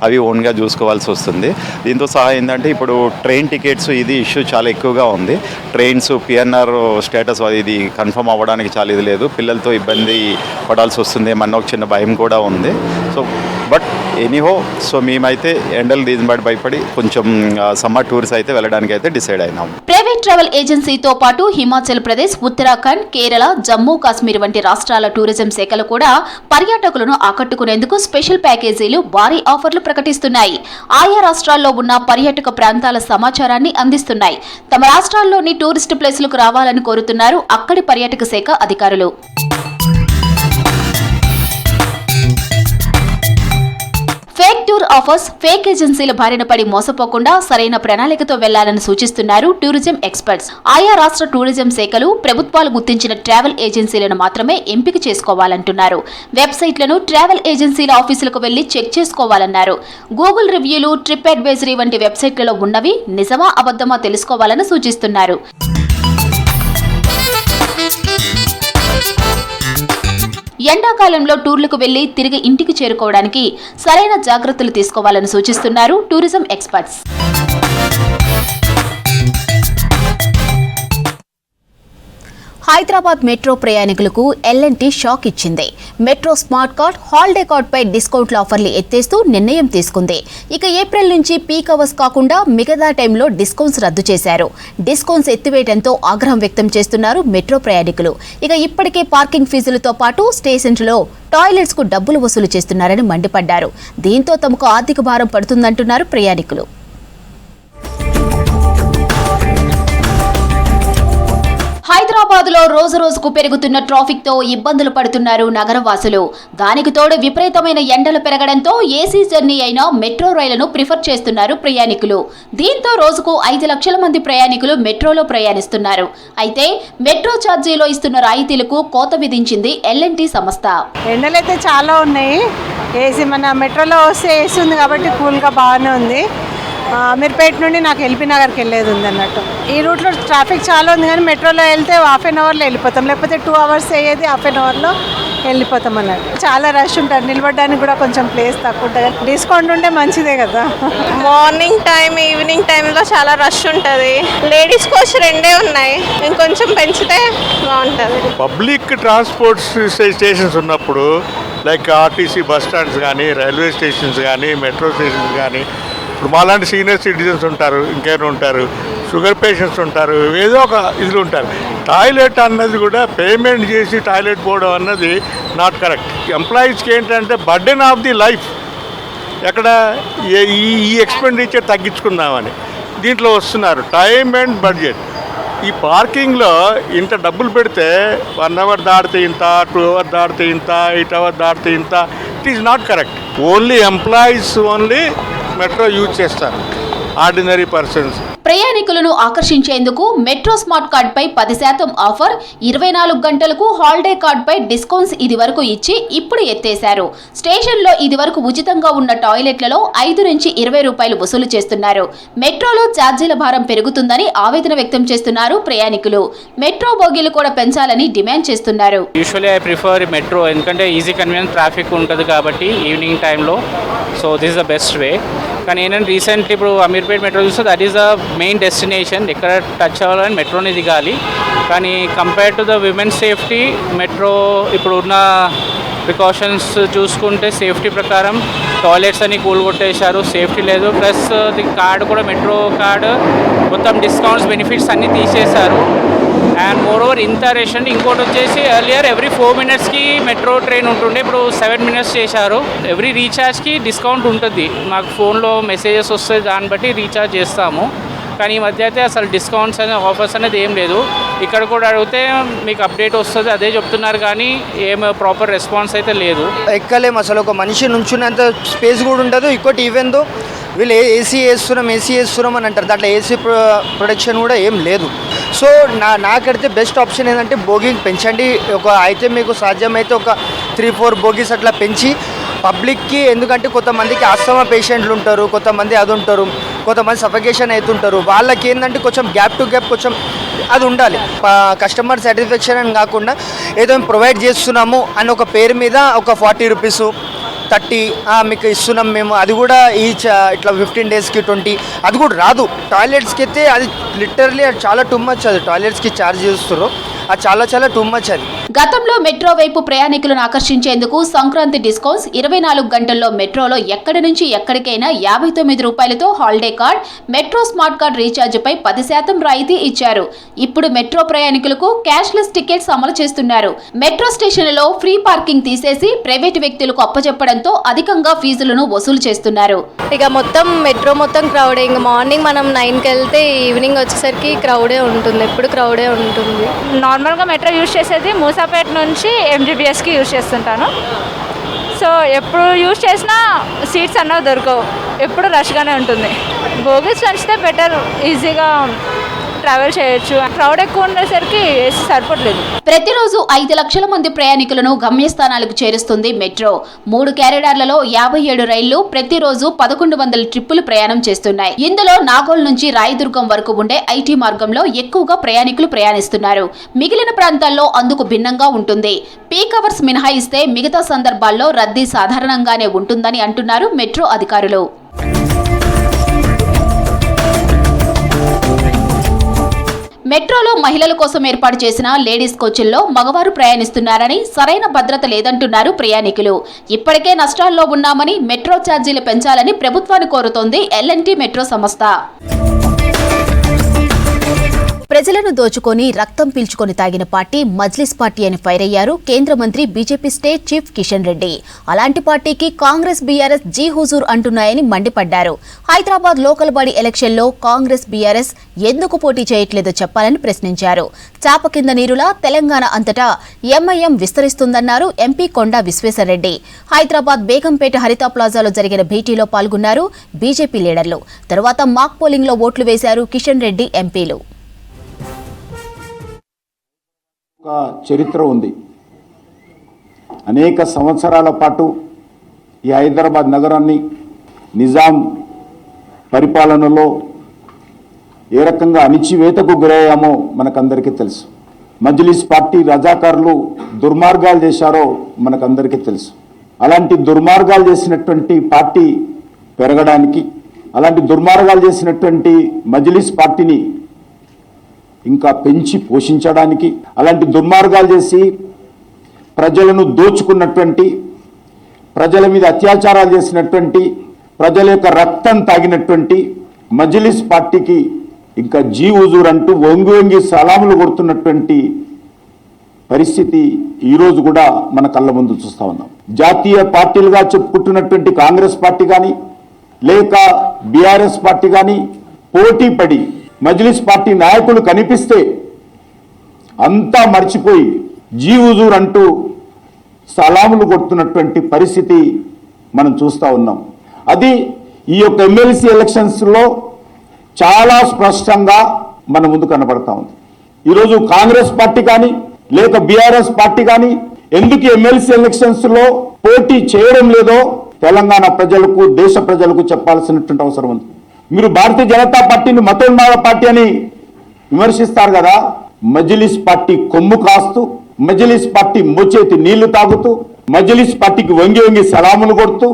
అవి ఓన్గా చూసుకోవాల్సి వస్తుంది. దీంతో సహా ఏంటంటే ఇప్పుడు ట్రైన్ టికెట్స్ ఇది ఇష్యూ చాలా ఎక్కువగా ఉంది. ట్రైన్స్ పిఎన్ఆర్ స్టేటస్ ఇది కన్ఫర్మ్ అవ్వడానికి చాలా ఇది లేదు. పిల్లలతో ఇబ్బంది పడాల్సి వస్తుంది ఏమన్నా ఒక చిన్న భయం కూడా ఉంది. సో బట్ ఎనీహో సో మేమైతే ఎండలు దీని బట్టి భయపడి కొంచెం సమ్మర్ టూర్స్ అయితే వెళ్ళడానికి అయితే డిసైడ్ అయినాము. ప్రైవేట్ ట్రావెల్ ఏజెన్సీతో పాటు హిమాచల్ ప్రదేశ్, ఉత్తరాఖండ్, కేరళ, జమ్మూ కాశ్మీర్ వంటి రాష్ట్రాల టూరిజం శాఖలు కూడా పర్యాటకులను ఆకట్టుకునేందుకు స్పెషల్ ప్యాకేజీలు, భారీ ఆఫర్లు ప్రకటిస్తున్నాయి. ఆయా రాష్ట్రాల్లో ఉన్న పర్యాటక ప్రాంతాల సమాచారాన్ని అందిస్తున్నాయి. తమ రాష్ట్రాల్లోని టూరిస్ట్ ప్లేసులకు రావాలని కోరుతున్నారు అక్కడి పర్యాటక శాఖ అధికారులు. ఫేక్ టూర్ ఆఫర్స్, ఫేక్ ఏజెన్సీల బారిన పడి మోసపోకుండా సరైన ప్రణాళికతో వెళ్లాలని సూచిస్తున్నారు టూరిజం ఎక్స్పర్ట్స్. ఆయా రాష్ట్ర టూరిజం శాఖలు ప్రభుత్వాలు గుర్తించిన ట్రావెల్ ఏజెన్సీలను మాత్రమే ఎంపిక చేసుకోవాలంటున్నారు. వెబ్సైట్లను ట్రావెల్ ఏజెన్సీల ఆఫీసులకు వెళ్లి చెక్ చేసుకోవాలన్నారు. గూగుల్ రివ్యూలు, ట్రిప్ అడ్వైజరీ వంటి వెబ్సైట్లలో ఉన్నవి నిజమా అబద్ధమా తెలుసుకోవాలని సూచిస్తున్నారు. ఎండాకాలంలో టూర్లకు వెళ్లి తిరిగి ఇంటికి చేరుకోవడానికి సరైన జాగ్రత్తలు తీసుకోవాలని సూచిస్తున్నారు టూరిజం ఎక్స్పర్ట్స్. హైదరాబాద్ మెట్రో ప్రయాణికులకు ఎల్ఎన్టీ షాక్ ఇచ్చింది. మెట్రో స్మార్ట్ కార్డ్, హాలిడే కార్డ్పై డిస్కౌంట్ల ఆఫర్లు ఎత్తేస్తూ నిర్ణయం తీసుకుంది. ఇక ఏప్రిల్ నుంచి పీక్ అవర్స్ కాకుండా మిగతా టైంలో డిస్కౌంట్స్ రద్దు చేశారు. డిస్కౌంట్స్ ఎత్తివేయడంతో ఆగ్రహం వ్యక్తం చేస్తున్నారు మెట్రో ప్రయాణికులు. ఇక ఇప్పటికే పార్కింగ్ ఫీజులతో పాటు స్టేషన్లలో టాయిలెట్స్కు డబ్బులు వసూలు చేస్తున్నారని మండిపడ్డారు. దీంతో తమకు ఆర్థిక భారం పడుతుందంటున్నారు ప్రయాణికులు. హైదరాబాద్ లో రోజు రోజుకు పెరుగుతున్న ట్రాఫిక్ తో ఇబ్బందులు పడుతున్నారు నగరవాసులు. దానికి తోడు విపరీతమైన ఎండలు పెరగడంతో ఏసీ జర్నీ అయిన మెట్రో రైళ్లను ప్రిఫర్ చేస్తున్నారు ప్రయాణికులు. దీంతో రోజుకు 5 లక్షల మంది ప్రయాణికులు మెట్రోలో ప్రయాణిస్తున్నారు. అయితే మెట్రో ఛార్జీలో ఇస్తున్న రాయితీలకు కోత విధించింది ఎల్ఎన్టీ సంస్థ. ఎండలైతే చాలా ఉన్నాయి. ఏసీ మన మెట్రోలో వస్తే ఏసీ ఉంది కాబట్టి కూల్గా బాగానే ఉంది. అమీర్పేట నుండి నాకు ఎల్బీ నగర్కి వెళ్ళేది ఉంది అన్నట్టు. ఈ రూట్లో ట్రాఫిక్ చాలా ఉంది కానీ మెట్రోలో వెళ్తే హాఫ్ అన్ అవర్లో వెళ్ళిపోతాం, లేకపోతే 2 అవర్స్ అయ్యేది హాఫ్ అన్ అవర్లో వెళ్ళిపోతాం అన్నట్టు. చాలా రష్ ఉంటారు, నిలబడడానికి కూడా కొంచెం ప్లేస్ తక్కువ ఉంటుంది. డిస్కౌంట్ ఉంటే మంచిదే కదా. మార్నింగ్ టైం, ఈవినింగ్ టైంలో చాలా రష్ ఉంటుంది. లేడీస్ కోచ్ 2 ఉన్నాయి, ఇంకొంచెం పెంచితే బాగుంటుంది. పబ్లిక్ ట్రాన్స్పోర్ట్ స్టేషన్స్ ఉన్నప్పుడు లైక్ ఆర్టీసీ బస్ స్టాండ్స్ కానీ, రైల్వే స్టేషన్స్ కానీ, మెట్రో స్టేషన్స్ కానీ, ఇప్పుడు మాలాంటి సీనియర్ సిటిజన్స్ ఉంటారు, ఇంకేమైనా ఉంటారు, షుగర్ పేషెంట్స్ ఉంటారు, ఏదో ఒక ఇదిలో ఉంటారు. టాయిలెట్ అన్నది కూడా పేమెంట్ చేసి టాయిలెట్ పోవడం అన్నది నాట్ కరెక్ట్. ఎంప్లాయీస్కి ఏంటంటే బర్డెన్ ఆఫ్ ది లైఫ్ ఎక్కడ ఈ ఎక్స్పెండిచర్ తగ్గించుకుందామని దీంట్లో వస్తున్నారు. Time and budget. ఈ పార్కింగ్లో ఇంత డబ్బులు పెడితే 1 అవర్ దాటితే ఇంత, 2 అవర్ దాటితే ఇంత, 8 అవర్ దాటితే ఇంత. It is not correct. Only employees only metro use చేస్తారు, ఆర్డినరీ పర్సన్స్. ప్రయాణికులను ఆకర్షించేందుకు మెట్రో స్మార్ట్ కార్డ్ పై 10% ఆఫర్, 24 గంటలకు హాలిడే కార్డ్ పై డిస్కౌంట్స్ ఇది వరకు ఇచ్చి ఇప్పుడు ఎత్తేశారు. స్టేషన్లో ఇది వరకు ఉచితంగా ఉన్న టాయిలెట్లలో 5 నుంచి 20 రూపాయలు వసూలు చేస్తున్నారు. మెట్రోలో ఛార్జీల భారం పెరుగుతుందని ఆవేదన వ్యక్తం చేస్తున్నారు ప్రయాణికులు. మెట్రో బోగీలు కూడా పెంచాలని డిమాండ్ చేస్తున్నారు. యూజువల్లీ ఐ ప్రిఫర్ మెట్రో, ఎందుకంటే ఈజీ కన్వీనియంట్, ట్రాఫిక్ ఉంటుంది కాబట్టి ఈవినింగ్ టైంలో. So this is the best way. కానీ ఏంటంటే రీసెంట్లీ ఇప్పుడు అమీర్పేట్ మెట్రో చూస్తే that is the main destination. ఎక్కడ టచ్ అవ్వాలని మెట్రోని దిగాలి. కానీ compare to the women safety, metro ఇప్పుడు ఉన్న ప్రికాషన్స్ చూసుకుంటే సేఫ్టీ ప్రకారం టాయిలెట్స్ అని కూల్ కొట్టేశారు, సేఫ్టీ లేదు. ప్లస్ ది కార్డ్ కూడా, మెట్రో కార్డు మొత్తం డిస్కౌంట్స్, బెనిఫిట్స్ అన్నీ తీసేశారు. అండ్ మోర్ ఓవర్ ఇంత రష్ అంటే ఇంకోటి వచ్చేసి ఎర్లియర్ ఎవ్రీ 4 మినిట్స్కి మెట్రో ట్రైన్ ఉంటుండే, ఇప్పుడు 7 మినిట్స్ చేశారు. ఎవ్రీ రీఛార్జ్కి డిస్కౌంట్ ఉంటుంది. మాకు ఫోన్లో మెసేజెస్ వస్తాయి, దాన్ని బట్టి రీఛార్జ్ చేస్తాము. కానీ ఈ మధ్య అయితే అసలు డిస్కౌంట్స్ అనే ఆఫర్స్ అనేది ఏం లేదు. ఇక్కడ కూడా అడిగితే మీకు అప్డేట్ వస్తుంది అదే చెప్తున్నారు, కానీ ఏం ప్రాపర్ రెస్పాన్స్ అయితే లేదు. ఎక్కలేము అసలు, ఒక మనిషి నుంచున్నంత స్పేస్ కూడా ఉండదు. ఇంకోటి ఈవెన్ దో వీళ్ళు ఏసీ వేస్తున్నాం అని అంటారు, దాంట్లో ఏసీ ప్రొడక్షన్ కూడా ఏం లేదు. సో నాకైతే బెస్ట్ ఆప్షన్ ఏంటంటే బోగి పెంచండి. అయితే మీకు సాధ్యమైతే ఒక 3-4 బోగీస్ అట్లా పెంచి పబ్లిక్కి, ఎందుకంటే కొంతమందికి ఆస్తమా పేషెంట్లు ఉంటారు, కొంతమంది అది ఉంటారు, కొంతమంది సఫికేషన్ అవుతుంటారు. వాళ్ళకి ఏంటంటే కొంచెం గ్యాప్ టు గ్యాప్ కొంచెం అది ఉండాలి. కస్టమర్ సాటిస్ఫాక్షన్ అని కాకుండా ఏదో ప్రొవైడ్ చేస్తున్నాము అని ఒక పేరు మీద ఒక 40 రూపీస్ 30 మీకు ఇస్తున్నాం మేము, అది కూడా ఇట్లా 15 డేస్కి 20, అది కూడా రాదు. టాయిలెట్స్కి అయితే అది లిటరలీ చాలా టూ మచ్. అది టాయిలెట్స్కి ఛార్జ్ చేస్తారు, అది చాలా టూ మచ్. అది గతంలో మెట్రో వైపు ప్రయాణికులను ఆకర్షించేందుకు సంక్రాంతి డిస్కౌంట్స్ 24 గంటల్లో మెట్రోలో ఎక్కడి నుంచి ఎక్కడికైనా 59 రూపాయలతో holiday card, metro smart card రీఛార్జ్పై 10% రాయితీ ఇచ్చారు. ఇప్పుడు మెట్రో ప్రయాణికులకు క్యాష్లెస్ టికెట్స్ అమలు చేస్తున్నారు. మెట్రో స్టేషన్లలో ఫ్రీ పార్కింగ్ తీసేసి ప్రైవేటు వ్యక్తులకు అప్పచెప్పడంతో అధికంగా ఫీజులను వసూలు చేస్తున్నారు. ఇక మెట్రో మొత్తం క్రౌడే. ఇంకా మార్నింగ్ మనం 9కి వెళ్తే ఈవినింగ్ వచ్చేసరికి క్రౌడే ఉంటుంది, ఎప్పుడు క్రౌడే ఉంటుంది. నార్మల్గా మెట్రో యూజ్ చేసేది మూసాపేట నుంచి MGBSకి యూజ్ చేస్తుంటాను. సో ఎప్పుడు యూజ్ చేసినా సీట్స్ అన్నవి దొరకవు, ఎప్పుడు రష్గానే ఉంటుంది. బోగీస్ నచ్చితే బెటర్, ఈజీగా ట్రావెల్ చేయొచ్చు. క్రౌడ్ ఎక్కువ ఉండేసరికి ఏసీ సరిపోవట్లేదు. ప్రతిరోజు 5 లక్షల మంది ప్రయాణికులను గమ్యస్థానాలకు చేరుస్తుంది మెట్రో. 3 క్యారిడార్లలో 57 రైళ్లు ప్రతిరోజు 1100 ట్రిప్పులు ప్రయాణం చేస్తున్నాయి. ఇందులో నాగోల్ నుంచి రాయదుర్గం వరకు ఉండే ఐటీ మార్గంలో ఎక్కువగా ప్రయాణికులు ప్రయాణిస్తున్నారు. మిగిలిన ప్రాంతాల్లో అందుకు భిన్నంగా ఉంటుంది. పీక్ అవర్స్ మినహాయిస్తే మిగతా సందర్భాల్లో రద్దీ సాధారణంగానే ఉంటుందని అంటున్నారు మెట్రో అధికారులు. మెట్రోలో మహిళల కోసం ఏర్పాటు చేసిన లేడీస్ కోచ్ల్లో మగవారు ప్రయాణిస్తున్నారని, సరైన భద్రత లేదంటున్నారు ప్రయాణికులు. ఇప్పటికే నష్టాల్లో ఉన్నామని, మెట్రో ఛార్జీలు పెంచాలని ప్రభుత్వాన్ని కోరుతోంది L&T మెట్రో సంస్థ. ప్రజలను దోచుకొని రక్తం పీల్చుకొని తాగిన పార్టీ మజ్లిస్ పార్టీ అని ఫైర్ అయ్యారు కేంద్ర మంత్రి BJP state chief Kishan Reddy. అలాంటి పార్టీకి కాంగ్రెస్ బీఆర్ఎస్ జీ హుజూర్ అంటున్నాయని మండిపడ్డారు. హైదరాబాద్ లోకల్ బాడీ ఎలక్షన్లో కాంగ్రెస్ బీఆర్ఎస్ ఎందుకు పోటీ చేయట్లేదో చెప్పాలని ప్రశ్నించారు. చాప కింద నీరులా తెలంగాణ అంతటా ఎంఐఎం విస్తరిస్తుందన్నారు ఎంపీ కొండా విశ్వేశ్వరరెడ్డి. హైదరాబాద్ బేగంపేట హరిత ప్లాజాలో జరిగిన భేటీలో పాల్గొన్నారు బీజేపీ లీడర్లు. తర్వాత మాక్ పోలింగ్ లో ఓట్లు వేశారు కిషన్ రెడ్డి ఎంపీలు. చరిత్ర ఉంది. అనేక సంవత్సరాల పాటు ఈ హైదరాబాద్ నగరాన్ని నిజాం పరిపాలనలో ఏ రకంగా అణిచివేతకు గురయ్యామో మనకందరికీ తెలుసు. మజ్లిస్ పార్టీ రజాకారులు దుర్మార్గాలు చేశారో మనకందరికీ తెలుసు. అలాంటి దుర్మార్గాలు చేసినటువంటి పార్టీ పెరగడానికి, అలాంటి దుర్మార్గాలు చేసినటువంటి మజ్లిస్ పార్టీని ఇంకా పెంచి పోషించడానికి, అలాంటి దుర్మార్గాలు చేసి ప్రజలను దోచుకున్నటువంటి, ప్రజల మీద అత్యాచారాలు చేసినటువంటి, ప్రజల యొక్క రక్తం తాగినటువంటి మజ్లిస్ పార్టీకి ఇంకా జీ హుజూర్ అంటూ వంగి వంగి సలాములు కొడుతున్నటువంటి పరిస్థితి ఈరోజు కూడా మన కళ్ళ ముందు చూస్తూ ఉన్నాం. జాతీయ పార్టీలుగా చెప్పుకుంటున్నటువంటి కాంగ్రెస్ పార్టీ కానీ లేక బీఆర్ఎస్ పార్టీ కానీ పోటీ పడి మజ్లిస్ పార్టీ నాయకులు కనిపిస్తే అంతా మర్చిపోయి జీ హుజూర్ అంటూ సలాములు కొడుతున్నటువంటి పరిస్థితి మనం చూస్తూ ఉన్నాం. అది ఈ యొక్క ఎమ్మెల్సీ ఎలక్షన్స్లో చాలా స్పష్టంగా మన ముందు కనబడతా ఉంది. ఈరోజు కాంగ్రెస్ పార్టీ కానీ లేక బీఆర్ఎస్ పార్టీ కానీ ఎందుకు ఎమ్మెల్సీ ఎలక్షన్స్లో పోటీ చేయడం లేదో తెలంగాణ ప్రజలకు, దేశ ప్రజలకు చెప్పాల్సినటువంటి అవసరం ఉంది. మీరు భారతీయ జనతా పార్టీని మతోన్మాద పార్టీ అని విమర్శిస్తారు కదా, మజ్లిస్ పార్టీ కొమ్ము కాస్తూ, మజ్లిస్ పార్టీ మోచేతి నీళ్లు తాగుతూ, మజ్లిస్ పార్టీకి వంగి వంగి సలాములు కొడుతూ,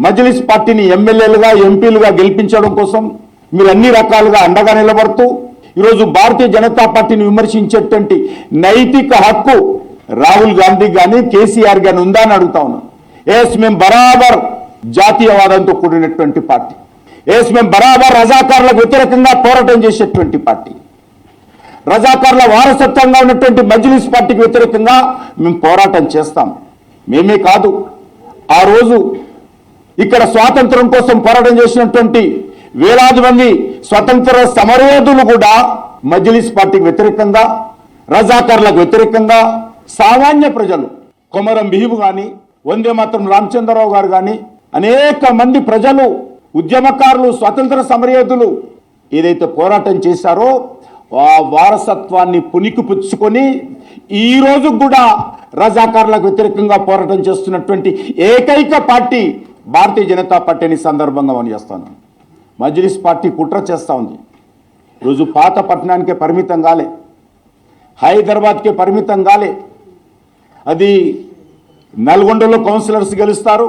మజ్లిస్ పార్టీని ఎమ్మెల్యేలుగా ఎంపీలుగా గెలిపించడం కోసం మీరు అన్ని రకాలుగా అండగా నిలబడుతూ ఈరోజు భారతీయ జనతా పార్టీని విమర్శించేటువంటి నైతిక హక్కు రాహుల్ గాంధీ కానీ కేసీఆర్ కానీ ఉందా అని అడుగుతా ఉన్నాం. ఎస్, మేము బరాబర్ జాతీయవాదంతో కూడినటువంటి పార్టీ. ఎస్, మేము బరాబర్ రజాకారులకు వ్యతిరేకంగా పోరాటం చేసేటువంటి పార్టీ. రజాకారుల వారసత్వంగా ఉన్నటువంటి మజ్లిస్ పార్టీకి వ్యతిరేకంగా మేము పోరాటం చేస్తాం. మేమే కాదు, ఆ రోజు ఇక్కడ స్వాతంత్రం కోసం పోరాటం చేసినటువంటి వేలాది మంది స్వతంత్ర సమరయోధులు కూడా మజ్లిస్ పార్టీకి వ్యతిరేకంగా, రజాకార్లకు వ్యతిరేకంగా సామాన్య ప్రజలు, కొమరం భీము కానీ, వందే మాత్రం రామచంద్రరావు గారు కానీ, అనేక మంది ప్రజలు, ఉద్యమకారులు, స్వతంత్ర సమరయోధులు ఏదైతే పోరాటం చేశారో ఆ వారసత్వాన్ని పుణికిపుచ్చుకొని ఈ రోజు కూడా రజాకార్లకు వ్యతిరేకంగా పోరాటం చేస్తున్నటువంటి ఏకైక పార్టీ భారతీయ జనతా పార్టీ అని సందర్భంగా మనం చేస్తాను. మజ్లిస్ పార్టీ కుట్ర చేస్తూ ఉంది. ఈరోజు పాత పట్టణానికే పరిమితం కాలే, హైదరాబాద్కే పరిమితం కాలే. అది నల్గొండలో కౌన్సిలర్స్ గెలుస్తారు,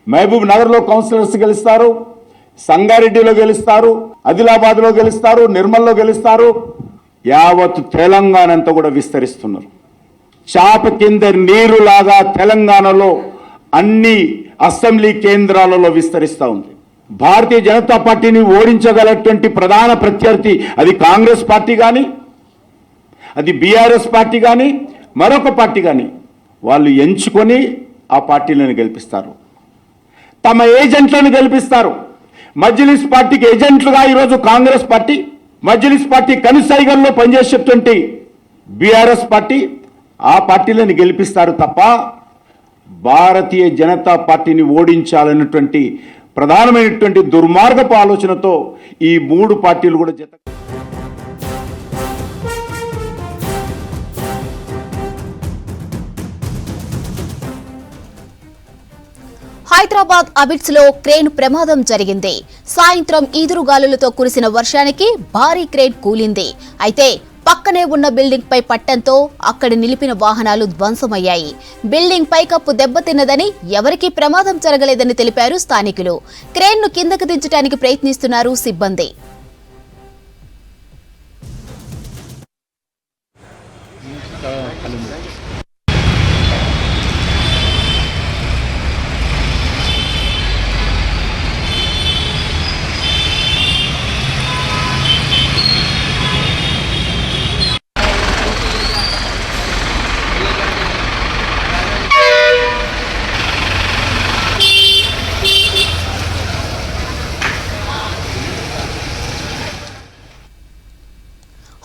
మహబూబ్ నగర్లో కౌన్సిలర్స్ గెలుస్తారు, సంగారెడ్డిలో గెలుస్తారు, ఆదిలాబాద్లో గెలుస్తారు, నిర్మల్లో గెలుస్తారు. యావత్ తెలంగాణ అంతా కూడా విస్తరిస్తున్నారు. చాప కింద నీరులాగా తెలంగాణలో అన్ని అసెంబ్లీ కేంద్రాలలో విస్తరిస్తూ ఉంది. భారతీయ జనతా పార్టీని ఓడించగలటువంటి ప్రధాన ప్రత్యర్థి అది కాంగ్రెస్ పార్టీ కానీ, అది బీఆర్ఎస్ పార్టీ కానీ, మరొక పార్టీ కానీ వాళ్ళు ఎంచుకొని ఆ పార్టీలను గెలిపిస్తారు, తమ ఏజెంట్లను గెలిపిస్తారు. మజ్లిస్ పార్టీకి ఏజెంట్లుగా ఈరోజు కాంగ్రెస్ పార్టీ, మజ్లిస్ పార్టీ కనుసైగల్లో పనిచేసేటువంటి బీఆర్ఎస్ పార్టీ ఆ పార్టీలను గెలిపిస్తారు తప్ప భారతీయ జనతా పార్టీని ఓడించాలన్నటువంటి ప్రధానమైనటువంటి దుర్మార్గపు ఆలోచనతో ఈ మూడు పార్టీలు కూడా జత. హైదరాబాద్ అబిడ్స్ లో క్రేన్ ప్రమాదం జరిగింది. సాయంత్రం ఈదురుగాలులతో కురిసిన వర్షానికి భారీ క్రేన్ కూలింది. అయితే పక్కనే ఉన్న బిల్డింగ్ పై పట్టంతో అక్కడి నిలిపిన వాహనాలు ధ్వంసమయ్యాయి. బిల్డింగ్ పైకప్పు దెబ్బతిన్నదని, ఎవరికీ ప్రమాదం జరగలేదని తెలిపారు స్థానికులు. క్రేన్ ను కిందకు దించడానికి ప్రయత్నిస్తున్నారు సిబ్బంది.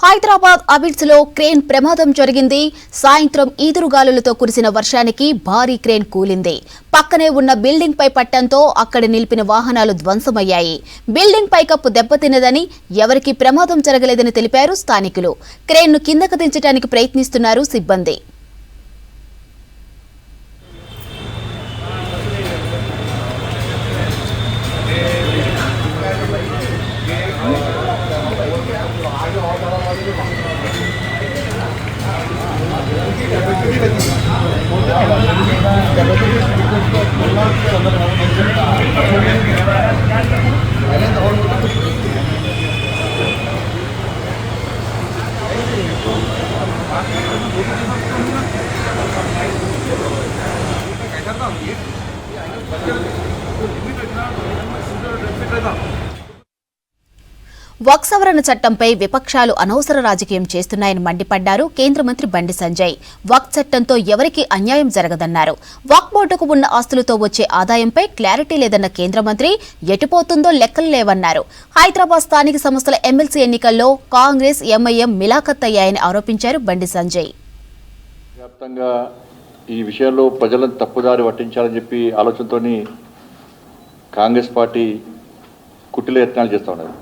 హైదరాబాద్ అబిడ్స్ లో క్రేన్ ప్రమాదం జరిగింది. సాయంత్రం ఈదురుగాలులతో కురిసిన వర్షానికి భారీ క్రేన్ కూలింది. పక్కనే ఉన్న బిల్డింగ్ పై పట్టంతో అక్కడ నిలిపిన వాహనాలు ధ్వంసమయ్యాయి. బిల్డింగ్ పైకప్పు దెబ్బతిన్నదని, ఎవరికీ ప్రమాదం జరగలేదని తెలిపారు స్థానికులు. క్రేన్ ను కిందకు దించడానికి ప్రయత్నిస్తున్నారు సిబ్బంది. వక్ఫ్ సవరణ చట్టంపై విపక్షాలు అనవసర రాజకీయం చేస్తున్నాయని మండిపడ్డారు కేంద్ర మంత్రి బండి సంజయ్. వక్ఫ్ చట్టంతో ఎవరికీ అన్యాయం జరగదన్నారు. వక్ఫ్ బోర్డుకు ఉన్న ఆస్తులతో వచ్చే ఆదాయంపై క్లారిటీ లేదన్న కేంద్ర మంత్రి ఎటుపోతుందో లెక్కలు లేవన్నారు. హైదరాబాద్ స్థానిక సంస్థల ఎమ్మెల్సీ ఎన్నికల్లో కాంగ్రెస్, ఎంఐఎం మిలాఖత్తయ్యాయని ఆరోపించారు బండి సంజయ్. వ్యాప్తంగా ఈ విషయంలో ప్రజలను తప్పుదారి పట్టించాలని చెప్పి ఆలోచనతోని కాంగ్రెస్ పార్టీ కుట్టిల యత్నాలు చేస్తూ ఉన్నారు.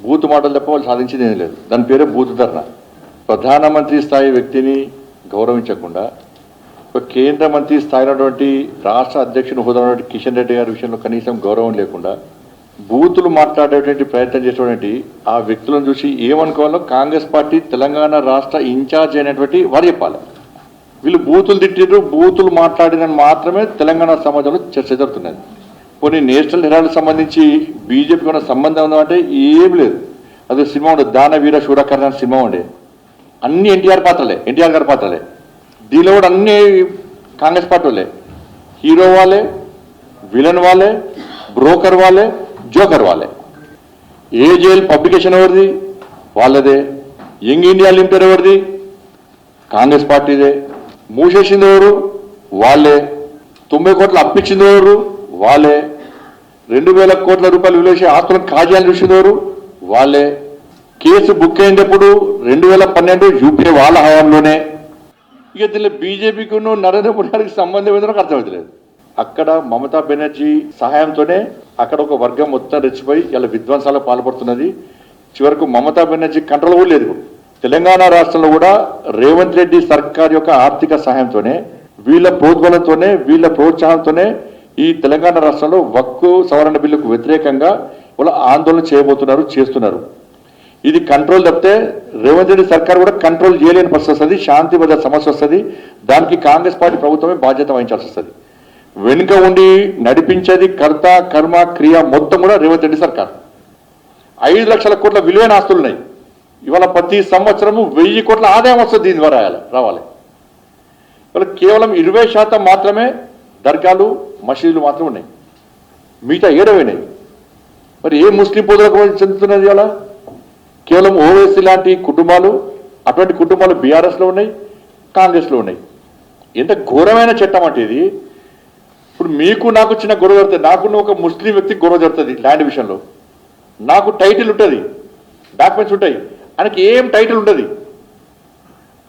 బూత్ మాటలు తప్ప వాళ్ళు సాధించింది ఏం లేదు. దాని పేరే బూత్ ధరణ. ప్రధానమంత్రి స్థాయి వ్యక్తిని గౌరవించకుండా ఒక కేంద్ర మంత్రి స్థాయినటువంటి రాష్ట్ర అధ్యక్షుని హోదా ఉన్నటువంటి కిషన్ రెడ్డి గారి విషయంలో కనీసం గౌరవం లేకుండా బూతులు మాట్లాడేటువంటి ప్రయత్నం చేసేటువంటి ఆ వ్యక్తులను చూసి ఏమనుకోవాలో కాంగ్రెస్ పార్టీ తెలంగాణ రాష్ట్ర ఇన్ఛార్జ్ అయినటువంటి వారు చెప్పాలి. వీళ్ళు బూతులు తిట్టిరు, బూతులు మాట్లాడినని మాత్రమే తెలంగాణ సమాజంలో చర్చ జరుగుతున్నది. కొన్ని నేషనల్ హెరాల్డ్ సంబంధించి బీజేపీకి ఉన్న సంబంధం ఉందంటే ఏం లేదు. అదే సినిమా ఉండదు, దానవీర శూరకర్ణ సినిమా ఉండే, అన్ని ఎన్టీఆర్ గారి పాత్రలే. దీనిలో కూడా అన్ని కాంగ్రెస్ పార్టీ వాళ్ళే, హీరో వాళ్ళే, విలన్ వాళ్ళే, బ్రోకర్ వాళ్ళే, జోకర్ వాళ్ళే. ఏజేఎల్ పబ్లికేషన్ ఎవరిది? వాళ్ళదే. యంగ్ ఇండియా లిమిటెడ్ ఎవరిది? కాంగ్రెస్ పార్టీదే. మూసేసింది ఎవరు? వాళ్ళే. 90 కోట్లు అప్పించింది ఎవరు? వాళ్ళే. 2000 కోట్ల రూపాయలు విలువేసే ఆస్తులను కాజాలు చూసింది ఎవరు? వాళ్ళే. కేసు బుక్ అయినప్పుడు 2012 యూపీఏ వాళ్ళ హయాంలోనే. ఇక దీనిలో బీజేపీకి నరేంద్ర మోడీ గారికి సంబంధం ఏదో నాకు అర్థమవుతలేదు. అక్కడ మమతా బెనర్జీ సహాయంతోనే అక్కడ ఒక వర్గం మొత్తం రెచ్చిపోయి ఇలా విధ్వంసాలకు పాల్పడుతున్నది. చివరకు మమతా బెనర్జీ కంట్రోల్ కూడా లేదు. తెలంగాణ రాష్ట్రంలో కూడా రేవంత్ రెడ్డి సర్కార్ యొక్క ఆర్థిక సహాయంతోనే, వీళ్ళ ప్రోద్బలంతోనే, వీళ్ళ ప్రోత్సాహంతోనే ఈ తెలంగాణ రాష్ట్రంలో వక్ఫ్ సవరణ బిల్లుకు వ్యతిరేకంగా వాళ్ళు ఆందోళన చేయబోతున్నారు, చేస్తున్నారు. ఇది కంట్రోల్ తప్పితే రేవంత్ రెడ్డి సర్కార్ కూడా కంట్రోల్ చేయలేని పరిస్థితి వస్తుంది, శాంతి భద్రత సమస్య వస్తుంది. దానికి కాంగ్రెస్ పార్టీ ప్రభుత్వమే బాధ్యత వహించాల్సి వస్తుంది. వెనుక ఉండి నడిపించేది కర్త కర్మ క్రియ మొత్తం కూడా రేవంత్ రెడ్డి సర్కార్. 5 లక్షల కోట్ల విలువైన ఆస్తులు ఉన్నాయి. ఇవాళ ప్రతి సంవత్సరము 1000 కోట్ల ఆదాయం వస్తుంది దీని ద్వారా రావాలి. ఇవాళ కేవలం 20% మాత్రమే దర్గాలు మసీదులు మాత్రం ఉన్నాయి, మిగతా ఏడవైనాయి. మరి ఏ ముస్లిం పొదులకు చెందుతున్నది? అలా కేవలం ఓవైసీ లాంటి కుటుంబాలు, అటువంటి కుటుంబాలు బీఆర్ఎస్లో ఉన్నాయి, కాంగ్రెస్లో ఉన్నాయి. ఎంత ఘోరమైన చట్టం అంటే ఇది. ఇప్పుడు మీకు నాకు చిన్న గొడవ జరుగుతుంది, నాకున్న ఒక ముస్లిం వ్యక్తికి గొడవ జరుగుతుంది ల్యాండ్ విషయంలో. నాకు టైటిల్ ఉంటుంది, డాక్యుమెంట్స్ ఉంటాయి, ఆయనకి ఏం టైటిల్ ఉంటుంది.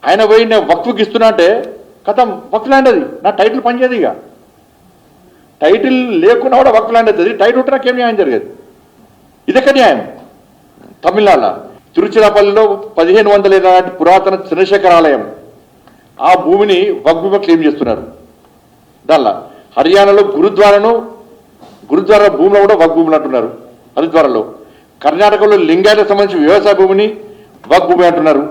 ఆయన పోయి నేను వక్ఫ్కి ఇస్తున్నా అంటే కథం వక్ఫ్ ల్యాండ్ అది, నా టైటిల్ పనిచేయదు. ఇక టైటిల్ లేకున్నా కూడా వక్ఫ్ ల్యాండ్ అవుతుంది, టైటిల్ ఉంటే నాకేం న్యాయం జరిగేది. ఇదొక న్యాయం. తమిళనాడులో తిరుచిరాపల్లిలో 1500 నాటి పురాతన చంద్రశేఖర ఆలయం, ఆ భూమిని వక్ఫ్ క్లెయిమ్ చేస్తున్నారు. దానిలో హర్యానాలో గురుద్వారా భూమిలో కూడా వక్ఫ్ భూములు అంటున్నారు హరిద్వారాలో. కర్ణాటకలో లింగాయలకు సంబంధించిన వ్యవసాయ భూమిని వక్ఫ్ భూమి అంటున్నారు.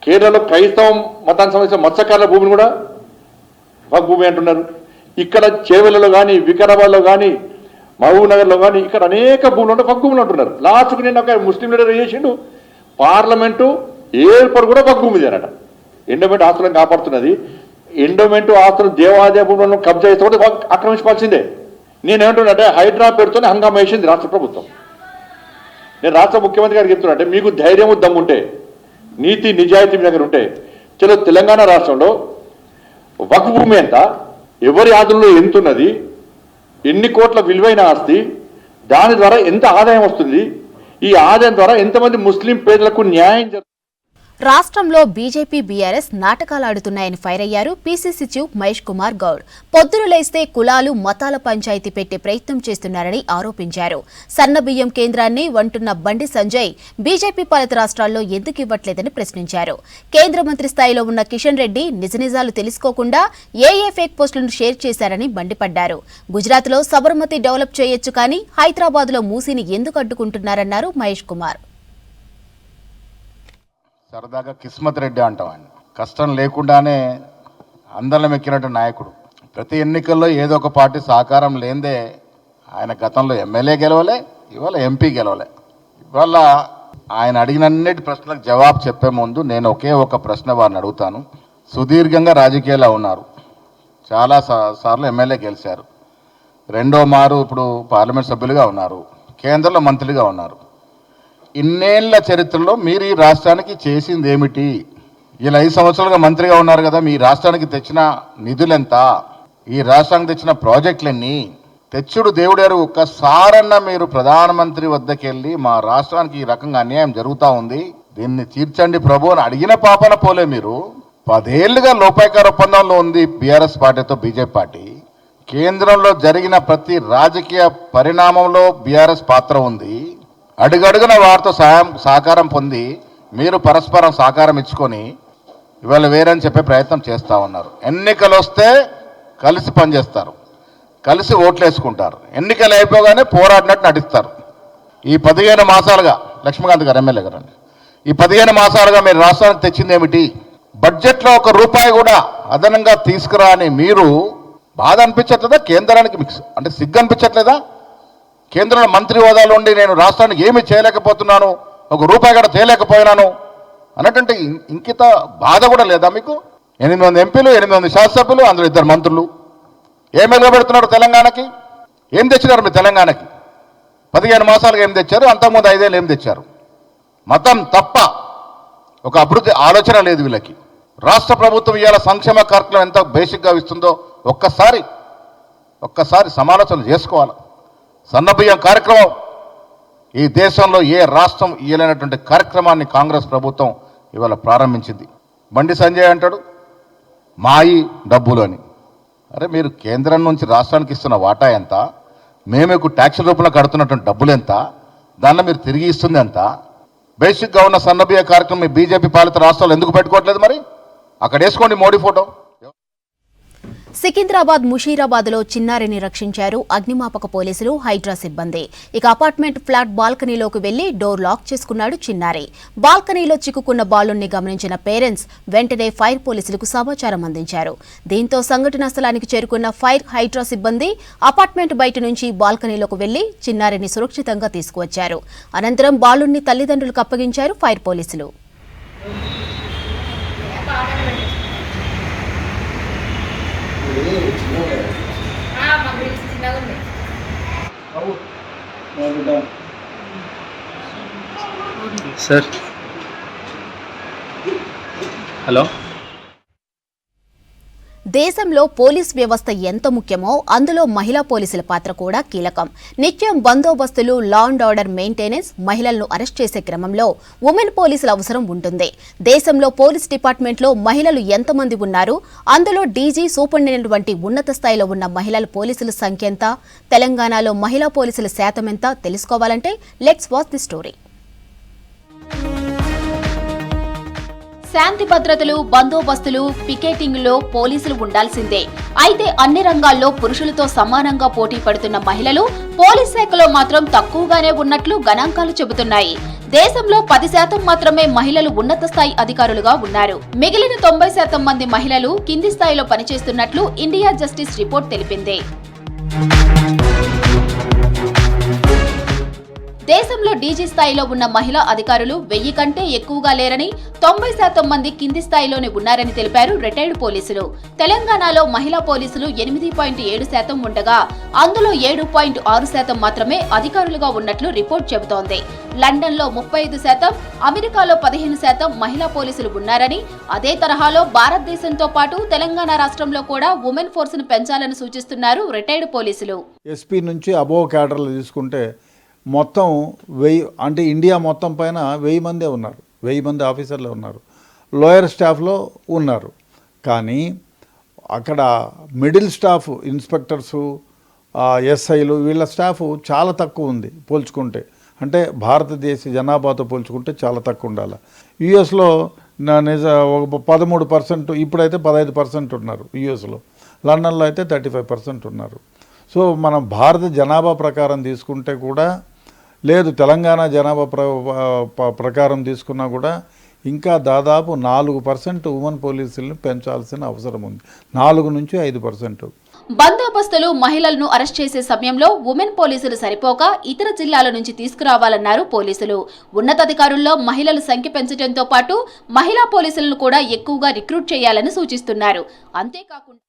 కేరళలో క్రైస్తవ మతానికి సంబంధించిన మత్స్యకారుల భూమిని కూడా వక్ఫ్ భూమి అంటున్నారు. ఇక్కడ చేవెళ్లలో కానీ, వికారాబాద్లో కానీ, మహబూబ్ నగర్లో కానీ ఇక్కడ అనేక భూములు ఉంటే వక్ఫ్ భూములు అంటున్నారు. లాస్ట్కు నేను ఒక ముస్లిం లీడర్ చేసిండు, పార్లమెంటు ఏర్పాటు కూడా వక్ఫ్ భూమిది అనట. ఎండోమెంట్ ఆస్తులను కాపాడుతున్నది. ఎండోమెంట్ ఆస్తులు దేవాదాయ భూములను కబ్జా చేస్తే ఆక్రమించుకోవాల్సిందే. నేనేమంటున్నానంటే హైడ్రా పేరుతోనే హంగామా వేసింది రాష్ట్ర ప్రభుత్వం. నేను రాష్ట్ర ముఖ్యమంత్రి గారికి చెప్తున్నా, మీకు ధైర్యము దమ్ముంటే, నీతి నిజాయితీ మీ దగ్గర ఉంటే, చలో తెలంగాణ రాష్ట్రంలో వక్ఫ్ భూమి ఎంత, ఎవరి ఆధునంలో ఎంతున్నది, ఎన్ని కోట్ల విలువైన ఆస్తి, దాని ద్వారా ఎంత ఆదాయం వస్తుంది, ఈ ఆదాయం ద్వారా ఎంతమంది ముస్లిం పేదలకు న్యాయం జరుగుతుంది. రాష్ట్రంలో బీజేపీ బీఆర్ఎస్ నాటకాలాడుతున్నాయని ఫైర్ అయ్యారు పీసీసీ చీఫ్ మహేష్ కుమార్ గౌడ్. పొద్దున లేస్తే కులాలు మతాల పంచాయతీ పెట్టే ప్రయత్నం చేస్తున్నారని ఆరోపించారు. సన్నబియ్యం కేంద్రాన్ని వంటున్న బండి సంజయ్ బీజేపీ పాలిత రాష్ట్రాల్లో ఎందుకు ఇవ్వట్లేదని ప్రశ్నించారు. కేంద్ర మంత్రి స్థాయిలో ఉన్న కిషన్ రెడ్డి నిజనిజాలు తెలుసుకోకుండా ఏ ఫేక్ పోస్టులను షేర్ చేశారని మండిపడ్డారు. గుజరాత్లో సబర్మతి డెవలప్ చేయొచ్చు కానీ హైదరాబాద్లో మూసీని ఎందుకు అడ్డుకుంటున్నారన్నారు మహేష్ కుమార్. సరదాగా కిస్మత్ రెడ్డి అంటాం. ఆయన కష్టం లేకుండానే అందరం ఎక్కినట్టు నాయకుడు. ప్రతి ఎన్నికల్లో ఏదో ఒక పార్టీ సహకారం లేదే ఆయన గతంలో ఎమ్మెల్యే గెలవలే, ఇవాళ ఎంపీ గెలవలే. ఇవాళ ఆయన అడిగినన్నిటి ప్రశ్నలకు జవాబు చెప్పే ముందు నేను ఒకే ఒక ప్రశ్న వారిని అడుగుతాను. సుదీర్ఘంగా రాజకీయాల్లో ఉన్నారు, చాలా సార్లు ఎమ్మెల్యే గెలిచారు, రెండో మారు ఇప్పుడు పార్లమెంట్ సభ్యులుగా ఉన్నారు, కేంద్రంలో మంత్రిగా ఉన్నారు. ఇన్నేళ్ల చరిత్రలో మీరు ఈ రాష్ట్రానికి చేసింది ఏమిటి? ఇలా 5 సంవత్సరాలుగా మంత్రిగా ఉన్నారు కదా, మీ రాష్ట్రానికి తెచ్చిన నిధులెంత, ఈ రాష్ట్రానికి తెచ్చిన ప్రాజెక్టులన్నీ? తెచ్చుడు దేవుడారు. ఒక్కసారన్నా మీరు ప్రధానమంత్రి వద్దకు వెళ్ళి మా రాష్ట్రానికి ఈ రకంగా అన్యాయం జరుగుతూ ఉంది, దీన్ని తీర్చండి ప్రభు అని అడిగిన పాపన పోలే. మీరు 10 ఏళ్లుగా లోపాయకార ఒప్పందంలో ఉంది బీఆర్ఎస్ పార్టీతో బీజేపీ పార్టీ. కేంద్రంలో జరిగిన ప్రతి రాజకీయ పరిణామంలో బీఆర్ఎస్ పాత్ర ఉంది. అడుగడుగున వారితో సహకారం పొంది మీరు పరస్పరం సహకారం ఇచ్చుకొని ఇవాళ వేరని చెప్పే ప్రయత్నం చేస్తూ ఉన్నారు. ఎన్నికలు వస్తే కలిసి పనిచేస్తారు, కలిసి ఓట్లు వేసుకుంటారు, ఎన్నికలు అయిపోగానే పోరాడినట్టు నటిస్తారు. ఈ 15 మాసాలుగా లక్ష్మీకాంత్ గారు ఎమ్మెల్యే గారండి, ఈ 15 మాసాలుగా మీరు రాష్ట్రానికి తెచ్చింది ఏమిటి? బడ్జెట్లో ₹1 కూడా అదనంగా తీసుకురాని మీరు బాధ అనిపించట్లేదా? కేంద్రానికి మీకు అంటే సిగ్గు అనిపించట్లేదా? కేంద్రంలో మంత్రి హోదాలో ఉండి నేను రాష్ట్రానికి ఏమి చేయలేకపోతున్నాను, ₹1 కూడా తేలేకపోయినాను అన్నటువంటి ఇంకిత బాధ కూడా లేదా మీకు? 800 ఎంపీలు, 800 శాసనసభ్యులు, అందులో 2 మంత్రులు ఏం ఎగబెడుతున్నారు తెలంగాణకి? ఏం తెచ్చినారు మీ తెలంగాణకి? 15 మాసాలుగా ఏం తెచ్చారు? అంతకుముందు 5 ఏళ్ళు ఏం తెచ్చారు? మతం తప్ప ఒక అభివృద్ధి ఆలోచన లేదు వీళ్ళకి. రాష్ట్ర ప్రభుత్వం ఇవాళ సంక్షేమ కార్యక్రమం ఎంత బేసిక్గా ఇస్తుందో ఒక్కసారి సమాలోచన చేసుకోవాలి. సన్నబియ్యం కార్యక్రమం ఈ దేశంలో ఏ రాష్ట్రం ఇయ్యలేనటువంటి కార్యక్రమాన్ని కాంగ్రెస్ ప్రభుత్వం ఇవాళ ప్రారంభించింది. బండి సంజయ్ అంటాడు మాయి డబ్బులు అని. అరే మీరు కేంద్రం నుంచి రాష్ట్రానికి ఇస్తున్న వాటా ఎంత, మేమేకు ట్యాక్స్ రూపంలో కడుతున్నటువంటి డబ్బులు ఎంత, దానిలో మీరు తిరిగి ఇస్తుంది ఎంత? బేసిక్గా ఉన్న సన్నబియ్య కార్యక్రమం మీ బీజేపీ పాలిత రాష్ట్రాలు ఎందుకు పెట్టుకోవట్లేదు? మరి అక్కడ వేసుకోండి మోడీ ఫోటో. సికింద్రాబాద్ ముషీరాబాద్లో చిన్నారిని రక్షించారు అగ్నిమాపక పోలీసులు, హైడ్రా సిబ్బంది. ఇక అపార్ట్మెంట్ ఫ్లాట్ బాల్కనీలోకి వెళ్లి డోర్ లాక్ చేసుకున్నాడు చిన్నారి. బాల్కనీలో చిక్కుకున్న బాలుణ్ణి గమనించిన పేరెంట్స్ వెంటనే ఫైర్ పోలీసులకు సమాచారం అందించారు. దీంతో సంఘటనా స్థలానికి చేరుకున్న ఫైర్, హైడ్రా సిబ్బంది అపార్ట్మెంట్ బయట నుంచి బాల్కనీలోకి వెళ్లి చిన్నారిని సురక్షితంగా తీసుకువచ్చారు. అనంతరం బాలుణ్ణి తల్లిదండ్రులకు అప్పగించారు ఫైర్ పోలీసులు. Sir hello. దేశంలో పోలీస్ వ్యవస్థ ఎంత ముఖ్యమో అందులో మహిళా పోలీసుల పాత్ర కూడా కీలకం. నిత్యం బందోబస్తులు, లా అండ్ ఆర్డర్ మెయింటెనెన్స్, మహిళలను అరెస్ట్ చేసే క్రమంలో ఉమెన్ పోలీసుల అవసరం ఉంటుంది. దేశంలో పోలీస్ డిపార్ట్మెంట్లో మహిళలు ఎంతమంది ఉన్నారు, అందులో డీజీ, సూపరింటెండెంట్ వంటి ఉన్నత స్థాయిలో ఉన్న మహిళల పోలీసుల సంఖ్య ఎంత, తెలంగాణలో మహిళా పోలీసుల శాతం ఎంత తెలుసుకోవాలంటే లెట్స్ వాచ్ ది స్టోరీ. శాంతి భద్రతలు, బందోబస్తులు, పికెటింగ్లో పోలీసులు ఉండాల్సిందే. అయితే అన్ని రంగాల్లో పురుషులతో సమానంగా పోటీ పడుతున్న మహిళలు పోలీస్ శాఖలో మాత్రం తక్కువగానే ఉన్నట్లు గణాంకాలు చెబుతున్నాయి. దేశంలో 10% మాత్రమే మహిళలు ఉన్నత స్థాయి అధికారులుగా ఉన్నారు. మిగిలిన 90% మంది మహిళలు కింది స్థాయిలో పనిచేస్తున్నట్లు ఇండియా జస్టిస్ రిపోర్ట్ తెలిపింది. దేశంలో డీజీ స్థాయిలో ఉన్న మహిళా అధికారులు 1000 కంటే ఎక్కువగా లేరని, 90% మంది కింది స్థాయిలోనే ఉన్నారని తెలిపారు రిటైర్డ్ పోలీసులు. తెలంగాణలో మహిళా పోలీసులు 8.7% ఉండగా అందులో 7.6% మాత్రమే అధికారులుగా ఉన్నట్లు రిపోర్ట్ చెబుతోంది. లండన్లో 35%, అమెరికాలో 15% మహిళా పోలీసులు ఉన్నారని, అదే తరహాలో భారతదేశంతో పాటు తెలంగాణ రాష్ట్రంలో కూడా ఉమెన్ ఫోర్స్ను పెంచాలని సూచిస్తున్నారు రిటైర్డ్ పోలీసులు. ఎస్పీ నుంచి అబోవ్ క్యాడర్లు తీసుకుంటే మొత్తం 1000, అంటే ఇండియా మొత్తం పైన 1000 మందే ఉన్నారు, 1000 మంది ఆఫీసర్లే ఉన్నారు. లోయర్ స్టాఫ్లో ఉన్నారు. కానీ అక్కడ మిడిల్ స్టాఫ్, ఇన్స్పెక్టర్సు, ఎస్ఐలు, వీళ్ళ స్టాఫ్ చాలా తక్కువ ఉంది పోల్చుకుంటే. అంటే భారతదేశ జనాభాతో పోల్చుకుంటే చాలా తక్కువ ఉండాలి. యుఎస్లో ఒక 13%, ఇప్పుడైతే 15% ఉన్నారు యుఎస్లో. లండన్లో అయితే 35% ఉన్నారు. సో మనం భారత జనాభా ప్రకారం తీసుకుంటే కూడా లేదు, తెలంగాణ జనాభా ప్రకారం తీసుకున్నా కూడా ఇంకా దాదాపు 4% ఉమెన్ పోలీసులను పెంచాల్సిన అవసరం ఉంది. 4 నుంచి 5%. బందోబస్తులు, మహిళలను అరెస్ట్ చేసే సమయంలో ఉమెన్ పోలీసులు సరిపోక ఇతర జిల్లాల నుంచి తీసుకురావాలన్నారు పోలీసులు. ఉన్నతాధికారుల్లో మహిళల సంఖ్య పెంచడంతో పాటు మహిళా పోలీసులను కూడా ఎక్కువగా రిక్రూట్ చేయాలని సూచిస్తున్నారు. అంతేకాకుండా